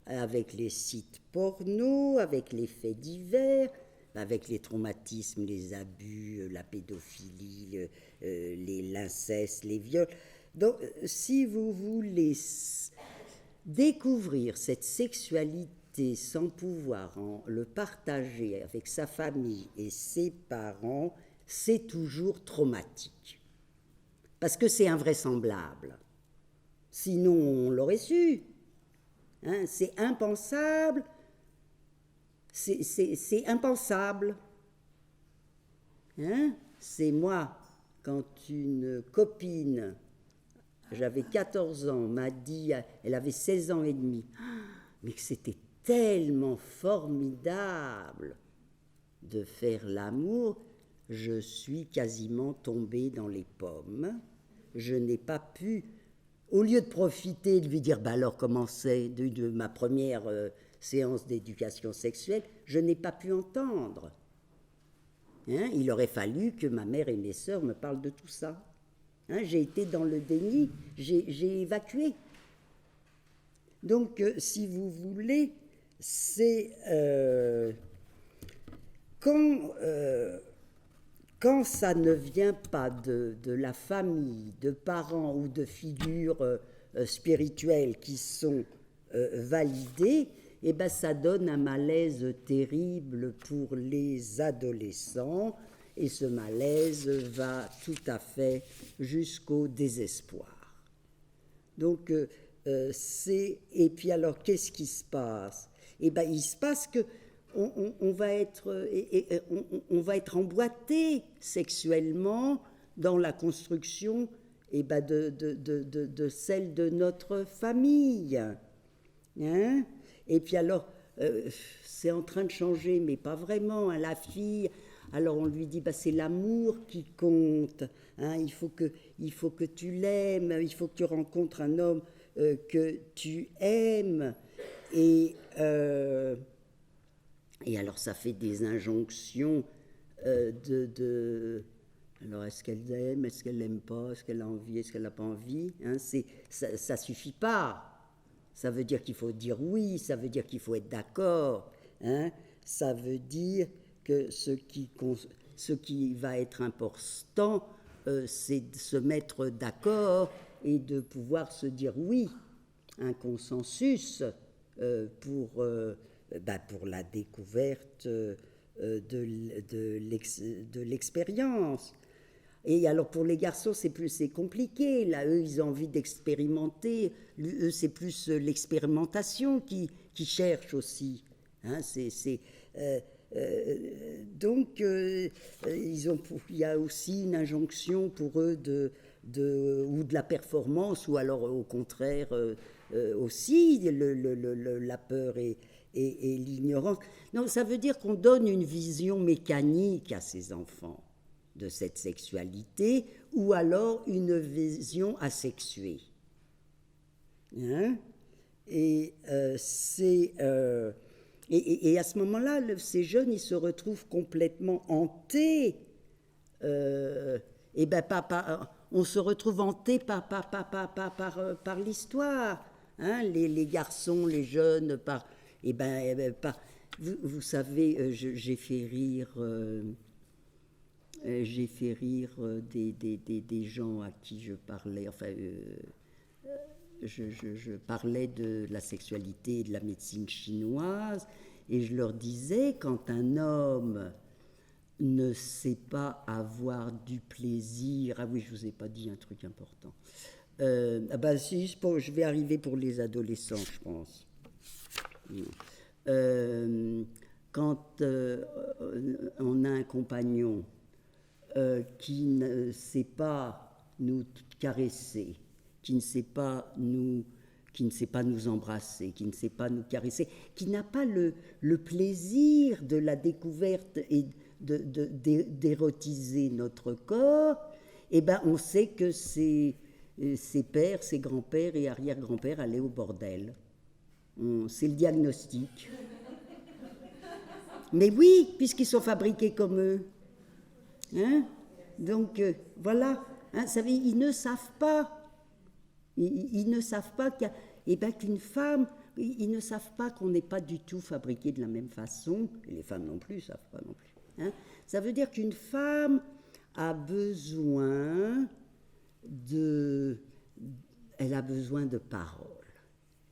avec les sites porno, avec les faits divers, avec les traumatismes, les abus, la pédophilie, l'inceste, les viols. Donc, si vous voulez découvrir cette sexualité sans pouvoir le partager avec sa famille et ses parents, c'est toujours traumatique. Parce que c'est invraisemblable. Sinon, on l'aurait su. Hein, c'est impensable. C'est impensable. Hein, c'est moi, quand une copine... J'avais 14 ans, m'a dit, elle avait 16 ans et demi, mais que c'était tellement formidable de faire l'amour, je suis quasiment tombée dans les pommes. Je n'ai pas pu, au lieu de profiter, de lui dire, alors comment c'est de ma première séance d'éducation sexuelle, je n'ai pas pu entendre. Hein, il aurait fallu que ma mère et mes sœurs me parlent de tout ça. Hein, j'ai été dans le déni, j'ai évacué. Donc, si vous voulez, c'est quand ça ne vient pas de la famille, de parents ou de figures spirituelles qui sont validées, eh ben, ça donne un malaise terrible pour les adolescents. Et ce malaise va tout à fait jusqu'au désespoir. Donc, et puis alors, qu'est-ce qui se passe? Eh bien, il se passe que on va être emboîté sexuellement dans la construction de celle de notre famille. Hein? Et puis alors, c'est en train de changer, mais pas vraiment. Hein, la fille... Alors on lui dit, c'est l'amour qui compte, hein, il faut que tu l'aimes, il faut que tu rencontres un homme que tu aimes. Et alors ça fait des injonctions alors est-ce qu'elle aime, est-ce qu'elle n'aime pas, est-ce qu'elle a envie, est-ce qu'elle n'a pas envie, hein, ça suffit pas. Ça veut dire qu'il faut dire oui, ça veut dire qu'il faut être d'accord, hein, ça veut dire que ce qui va être important, c'est de se mettre d'accord et de pouvoir se dire oui, un consensus pour la découverte de l'expérience. Et alors pour les garçons, c'est compliqué. Là, eux, ils ont envie d'expérimenter. Eux, c'est plus l'expérimentation qui cherche aussi. Hein, donc, il y a aussi une injonction pour eux ou de la performance, ou alors au contraire aussi la peur et l'ignorance. Donc, ça veut dire qu'on donne une vision mécanique à ces enfants de cette sexualité, ou alors une vision asexuée. Hein? Et et à ce moment-là, ces jeunes, ils se retrouvent complètement hantés. On se retrouve hantés par l'histoire. Hein, les garçons, les jeunes, vous savez, j'ai fait rire j'ai fait rire des gens à qui je parlais, enfin, je parlais de la sexualité et de la médecine chinoise, et je leur disais, quand un homme ne sait pas avoir du plaisir, ah oui, je ne vous ai pas dit un truc important, ah ben si, je vais arriver pour les adolescents, je pense. Quand on a un compagnon qui ne sait pas nous caresser, qui ne sait pas nous embrasser, qui ne sait pas nous caresser, qui n'a pas le plaisir de la découverte et d'érotiser notre corps, eh ben on sait que ses pères, ses grands-pères et arrière-grands-pères allaient au bordel. C'est le diagnostic. Mais oui, puisqu'ils sont fabriqués comme eux. Hein? Donc, voilà. Hein, savez, ils ne savent pas. Ils ne savent pas qu'une femme, ils ne savent pas qu'on n'est pas du tout fabriqué de la même façon. Et les femmes non plus ne savent pas non plus. Hein? Ça veut dire qu'une femme a besoin elle a besoin de paroles.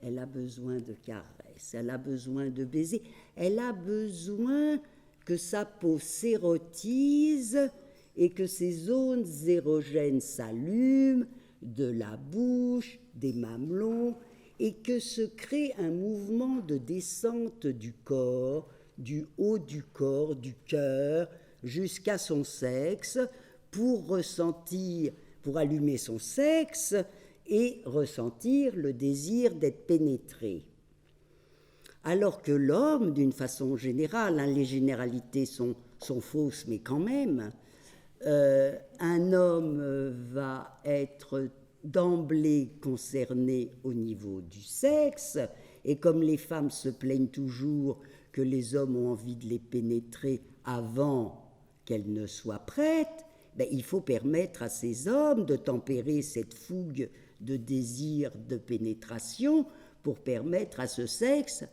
Elle a besoin de caresses, elle a besoin de baisers, elle a besoin que sa peau s'érotise et que ses zones érogènes s'allument, de la bouche, des mamelons, et que se crée un mouvement de descente du corps, du haut du corps, du cœur, jusqu'à son sexe, pour allumer son sexe, et ressentir le désir d'être pénétré. Alors que l'homme, d'une façon générale, hein, les généralités sont fausses, mais quand même, un homme va être d'emblée concerné au niveau du sexe, et comme les femmes se plaignent toujours que les hommes ont envie de les pénétrer avant qu'elles ne soient prêtes, ben, il faut permettre à ces hommes de tempérer cette fougue de désir de pénétration pour permettre à ce sexe,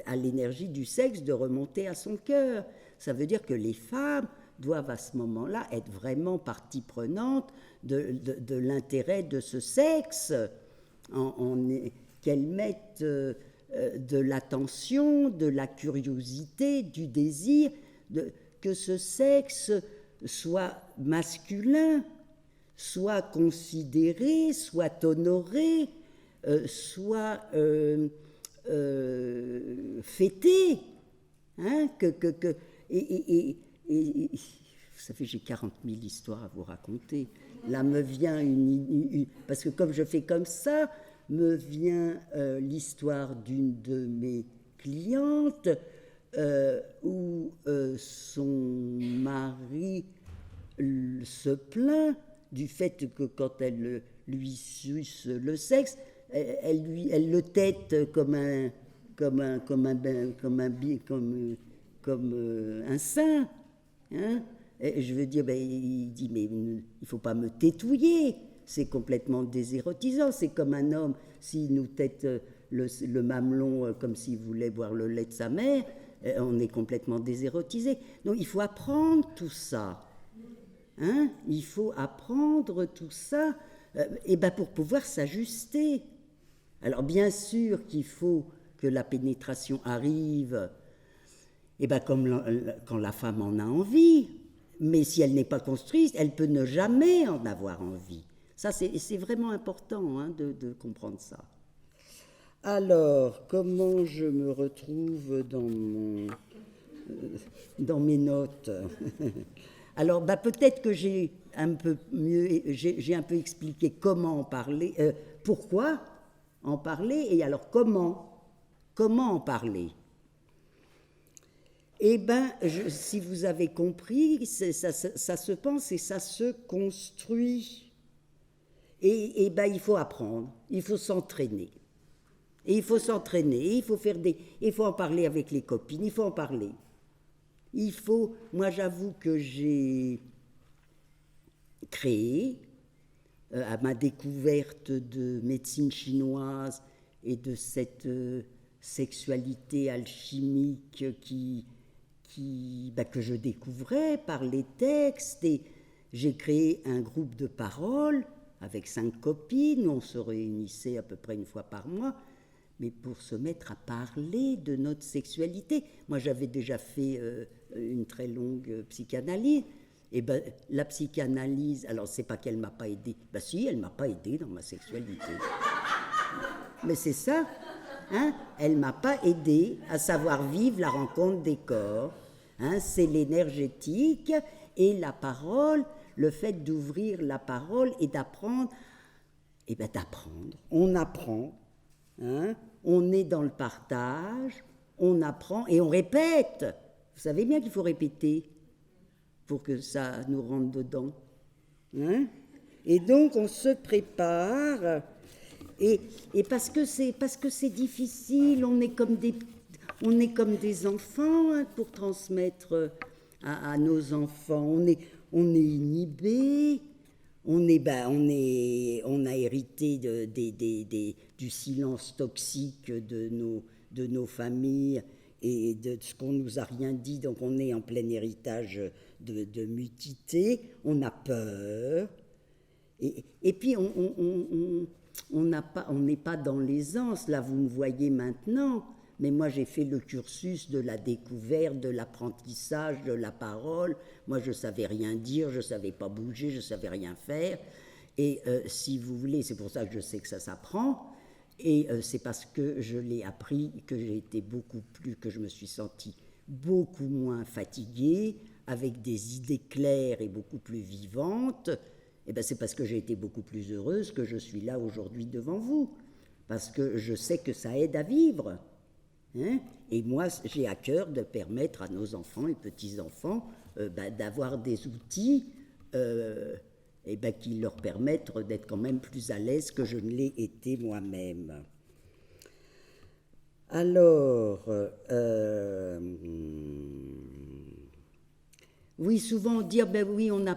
à l'énergie du sexe, de remonter à son cœur. Ça veut dire que les femmes doivent à ce moment-là être vraiment partie prenante de l'intérêt de ce sexe, qu'elles mettent de l'attention, de la curiosité, du désir, que ce sexe soit masculin, soit considéré, soit honoré, soit fêté. Hein, et vous savez, j'ai 40 000 histoires à vous raconter. Là me vient parce que comme je fais comme ça, me vient l'histoire d'une de mes clientes où son mari se plaint du fait que quand elle lui suce le sexe, elle le tête comme un sein. Hein? Et je veux dire, il dit, mais il ne faut pas me tétouiller, c'est complètement désérotisant. C'est comme un homme, s'il nous tête le mamelon comme s'il voulait boire le lait de sa mère, on est complètement désérotisé. Donc il faut apprendre tout ça. Hein? Il faut apprendre tout ça pour pouvoir s'ajuster. Alors bien sûr qu'il faut que la pénétration arrive quand la femme en a envie, mais si elle n'est pas construite, elle peut ne jamais en avoir envie. Ça, c'est vraiment important hein, de comprendre ça. Alors, comment je me retrouve dans mes notes? Alors, peut-être que j'ai un peu expliqué comment en parler, pourquoi en parler, et alors comment en parler. Eh bien, si vous avez compris, ça se pense et ça se construit. Et il faut apprendre, il faut s'entraîner. Et il faut s'entraîner, il faut en parler avec les copines, il faut en parler. Moi j'avoue que j'ai créé, à ma découverte de médecine chinoise et de cette sexualité alchimique qui que je découvrais par les textes, et j'ai créé un groupe de parole avec 5 copines, on se réunissait à peu près une fois par mois, mais pour se mettre à parler de notre sexualité. Moi, j'avais déjà fait une très longue psychanalyse, et ben la psychanalyse, alors c'est pas qu'elle m'a pas aidée, ben si, elle m'a pas aidée dans ma sexualité. Mais c'est ça, hein, elle m'a pas aidée à savoir vivre la rencontre des corps. Hein, c'est l'énergétique et la parole, le fait d'ouvrir la parole et d'apprendre. Et bien d'apprendre, on apprend, hein, on est dans le partage, on apprend et on répète. Vous savez bien qu'il faut répéter pour que ça nous rentre dedans. Hein, et donc on se prépare, et parce que c'est difficile, on est comme des enfants, hein, pour transmettre à nos enfants. On est inhibé, on a hérité du silence toxique de nos familles et de ce qu'on nous a rien dit, donc on est en plein héritage de mutisé, on a peur, et puis on n'est pas dans l'aisance. Là, vous me voyez maintenant, mais moi j'ai fait le cursus de la découverte, de l'apprentissage, de la parole. Moi je ne savais rien dire, je ne savais pas bouger, je ne savais rien faire. Et si vous voulez, c'est pour ça que je sais que ça s'apprend. Et c'est parce que je l'ai appris que je me suis sentie beaucoup moins fatiguée, avec des idées claires et beaucoup plus vivantes. Et bien c'est parce que j'ai été beaucoup plus heureuse que je suis là aujourd'hui devant vous. Parce que je sais que ça aide à vivre. Hein, et moi, j'ai à cœur de permettre à nos enfants et petits-enfants d'avoir des outils qui leur permettent d'être quand même plus à l'aise que je ne l'ai été moi-même. Alors, oui, souvent dire, oui, on a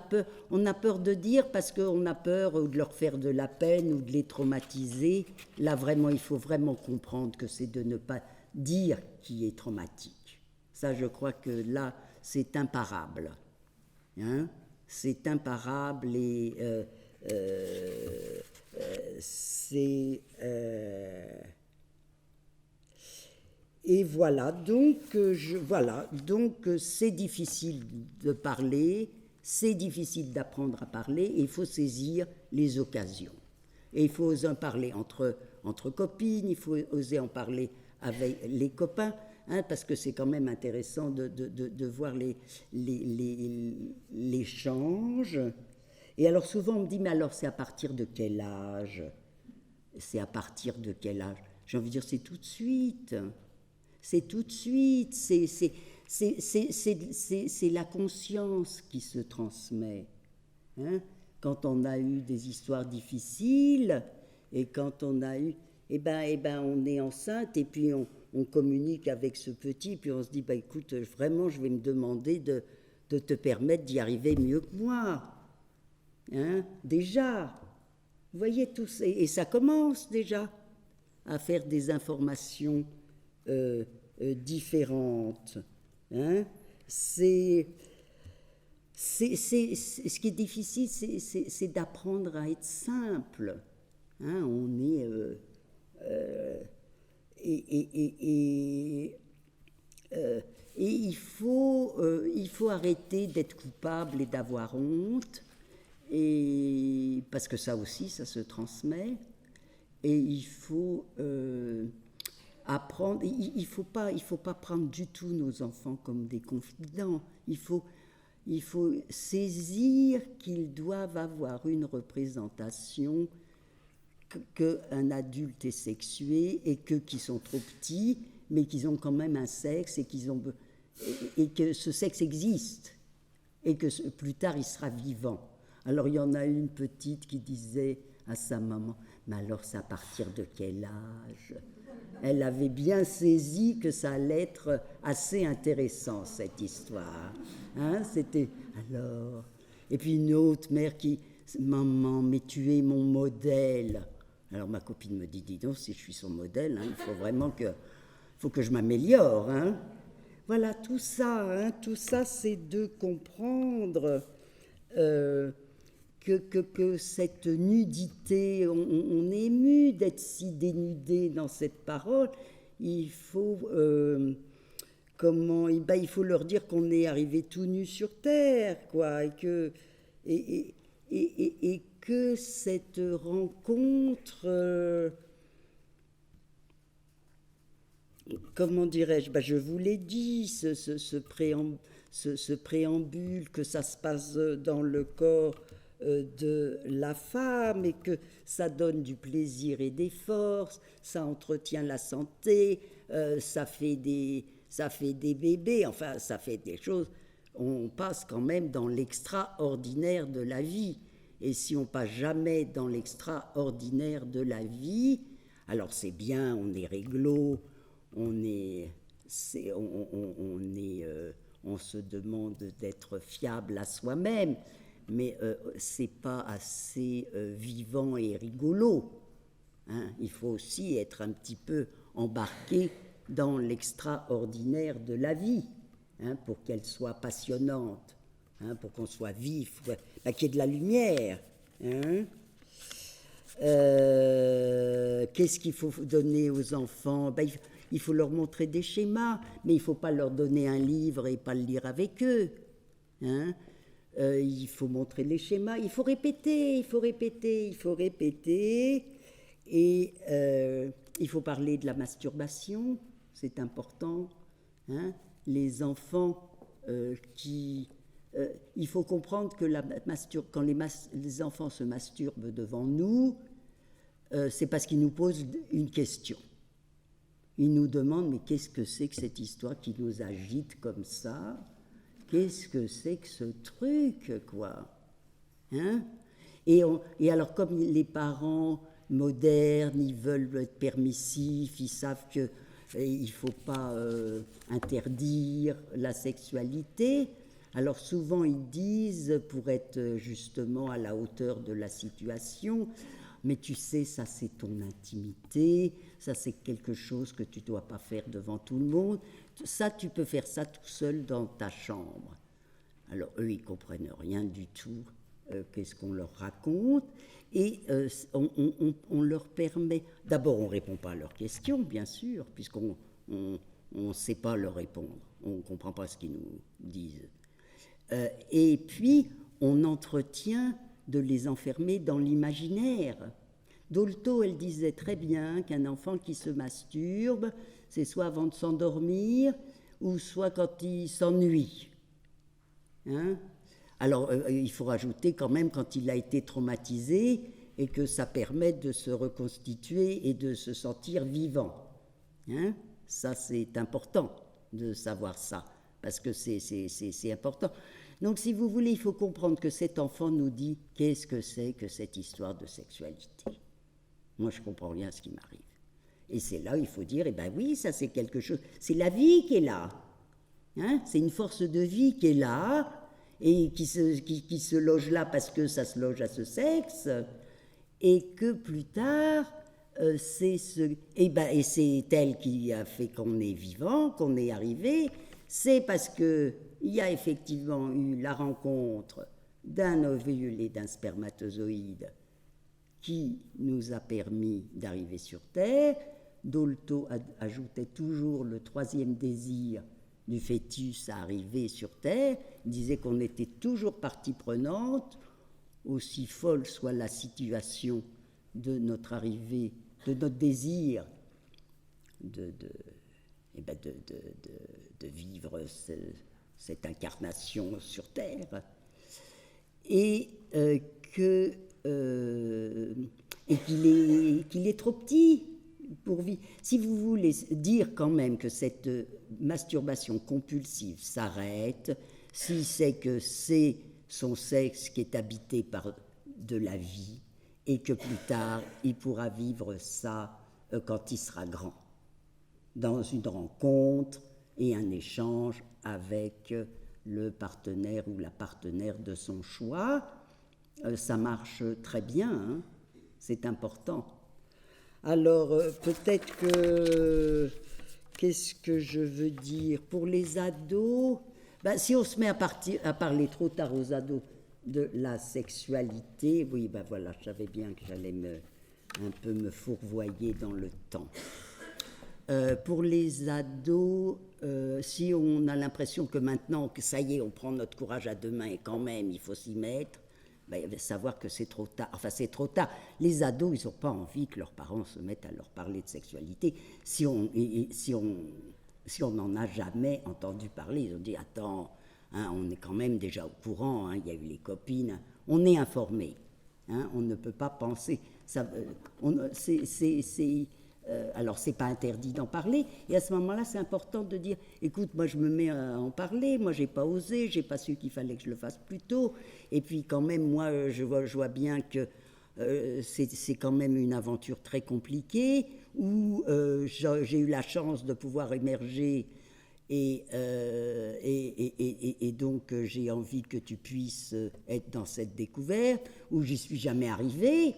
peur de dire parce qu'on a peur de leur faire de la peine ou de les traumatiser. Là, vraiment, il faut vraiment comprendre que c'est de ne pas dire qui est traumatique. Ça, je crois que là, c'est imparable. Hein, c'est imparable et c'est... Et voilà, donc c'est difficile de parler, c'est difficile d'apprendre à parler, et il faut saisir les occasions. Et il faut oser en parler entre copines, il faut oser en parler avec les copains, hein, parce que c'est quand même intéressant de voir l'échange. Et alors souvent on me dit, mais alors c'est à partir de quel âge? C'est à partir de quel âge? J'ai envie de dire, c'est tout de suite. C'est tout de suite, c'est la conscience qui se transmet. Hein? Quand on a eu des histoires difficiles, et quand on a eu... Eh ben, on est enceinte, et puis on communique avec ce petit, puis on se dit, écoute, vraiment, je vais me demander de te permettre d'y arriver mieux que moi. Hein? Déjà. Vous voyez, tout ça, et ça commence déjà à faire des informations différentes. Hein? Ce qui est difficile, c'est d'apprendre à être simple. Hein? On est... et il faut arrêter d'être coupable et d'avoir honte, et parce que ça aussi, ça se transmet. Et il faut... apprendre, il faut pas prendre du tout nos enfants comme des confidents. Il faut saisir qu'ils doivent avoir une représentation, qu'un adulte est sexué et qu'ils sont trop petits, mais qu'ils ont quand même un sexe et que ce sexe existe et que plus tard il sera vivant. Alors il y en a une petite qui disait à sa maman, mais alors c'est à partir de quel âge? Elle avait bien saisi que ça allait être assez intéressant, cette histoire. Hein, c'était alors... Et puis une autre mère qui... Maman, mais tu es mon modèle. Alors ma copine me dit, dis donc, si je suis son modèle, hein, il faut vraiment que je m'améliore. Hein. voilà, tout ça, c'est de comprendre que cette nudité, on est ému d'être si dénudé dans cette parole. Il faut, il faut leur dire qu'on est arrivé tout nu sur terre, quoi, et que cette rencontre, comment dirais-je, je vous l'ai dit, ce préambule, que ça se passe dans le corps de la femme et que ça donne du plaisir et des forces, ça entretient la santé, ça fait des bébés, enfin ça fait des choses. On passe quand même dans l'extraordinaire de la vie. Et si on passe jamais dans l'extraordinaire de la vie, alors c'est bien, on est réglo, on se demande d'être fiable à soi-même, mais c'est pas assez vivant et rigolo. Hein. Il faut aussi être un petit peu embarqué dans l'extraordinaire de la vie, hein, pour qu'elle soit passionnante, hein, pour qu'on soit vif, qu'il y ait de la lumière. Hein. Qu'est-ce qu'il faut donner aux enfants? Il faut leur montrer des schémas, mais il ne faut pas leur donner un livre et pas le lire avec eux. Hein. Il faut montrer les schémas, il faut répéter, et il faut parler de la masturbation, c'est important. Hein. Les enfants il faut comprendre que quand les enfants se masturbent devant nous, c'est parce qu'ils nous posent une question. Ils nous demandent, mais qu'est-ce que c'est que cette histoire qui nous agite comme ça? Qu'est-ce que c'est que ce truc, quoi? Hein? Et alors, comme les parents modernes, ils veulent être permissifs, ils savent qu'il ne faut pas interdire la sexualité, alors souvent ils disent, pour être justement à la hauteur de la situation, mais tu sais, ça c'est ton intimité, ça c'est quelque chose que tu ne dois pas faire devant tout le monde, ça tu peux faire ça tout seul dans ta chambre. Alors eux, ils ne comprennent rien du tout, qu'est-ce qu'on leur raconte, et on leur permet, d'abord on ne répond pas à leurs questions, bien sûr, puisqu'on ne sait pas leur répondre, on ne comprend pas ce qu'ils nous disent. Et puis, on entretient de les enfermer dans l'imaginaire. Dolto, elle disait très bien qu'un enfant qui se masturbe, c'est soit avant de s'endormir, ou soit quand il s'ennuie. Hein? Alors, il faut rajouter quand même quand il a été traumatisé, et que ça permet de se reconstituer et de se sentir vivant. Hein? Ça, c'est important de savoir ça, parce que c'est important. Donc, si vous voulez, il faut comprendre que cet enfant nous dit « Qu'est-ce que c'est que cette histoire de sexualité ?» Moi, je ne comprends rien à ce qui m'arrive. Et c'est là où il faut dire « Eh bien oui, ça c'est quelque chose, c'est la vie qui est là. Hein? C'est une force de vie qui est là, et qui se loge là parce que ça se loge à ce sexe, et que plus tard, et c'est elle qui a fait qu'on est vivant, qu'on est arrivé, c'est parce qu'il y a effectivement eu la rencontre d'un ovule et d'un spermatozoïde qui nous a permis d'arriver sur Terre. Dolto ajoutait toujours le troisième désir du fœtus à arriver sur Terre. Il disait qu'on était toujours partie prenante, aussi folle soit la situation de notre arrivée, de notre désir de vivre cette incarnation sur Terre, et qu'il est trop petit pour vivre. Si vous voulez dire quand même que cette masturbation compulsive s'arrête, si c'est que c'est son sexe qui est habité par de la vie, et que plus tard il pourra vivre ça quand il sera grand, dans une rencontre et un échange avec le partenaire ou la partenaire de son choix, ça marche très bien, hein, c'est important. Alors peut-être qu'est-ce que je veux dire? Pour les ados, ben, si on se met à parler trop tard aux ados de la sexualité, oui, ben voilà, je savais bien que j'allais un peu me fourvoyer dans le temps. Pour les ados, si on a l'impression que maintenant, que ça y est, on prend notre courage à deux mains et quand même, il faut s'y mettre, ben, savoir que c'est trop tard. Enfin, c'est trop tard. Les ados, ils n'ont pas envie que leurs parents se mettent à leur parler de sexualité. Si on n'en a jamais entendu parler, ils ont dit, attends, hein, on est quand même déjà au courant, hein, il y a eu les copines, on est informé. Hein, on ne peut pas penser. Alors, c'est pas interdit d'en parler. Et à ce moment-là, c'est important de dire, écoute, moi, je me mets à en parler. Moi, j'ai pas osé, j'ai pas su qu'il fallait que je le fasse plus tôt. Et puis, quand même, moi, je vois bien que c'est quand même une aventure très compliquée où j'ai eu la chance de pouvoir émerger. Et donc, j'ai envie que tu puisses être dans cette découverte où j'y suis jamais arrivée.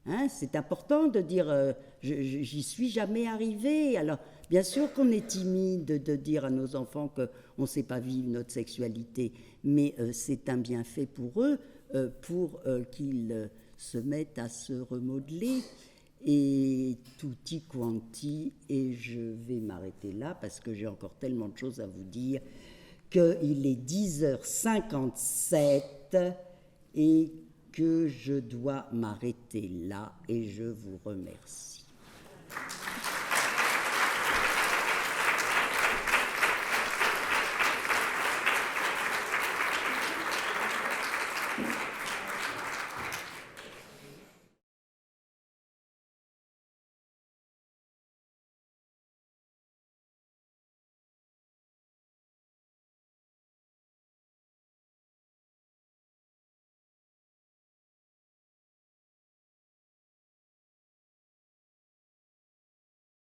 Hein, c'est important de dire j'y suis jamais arrivée. Alors, bien sûr qu'on est timide de dire à nos enfants qu'on ne sait pas vivre notre sexualité, mais c'est un bienfait pour eux, pour qu'ils se mettent à se remodeler. Et tutti quanti, et je vais m'arrêter là parce que j'ai encore tellement de choses à vous dire qu'il est 10h57 et que je dois m'arrêter là et je vous remercie.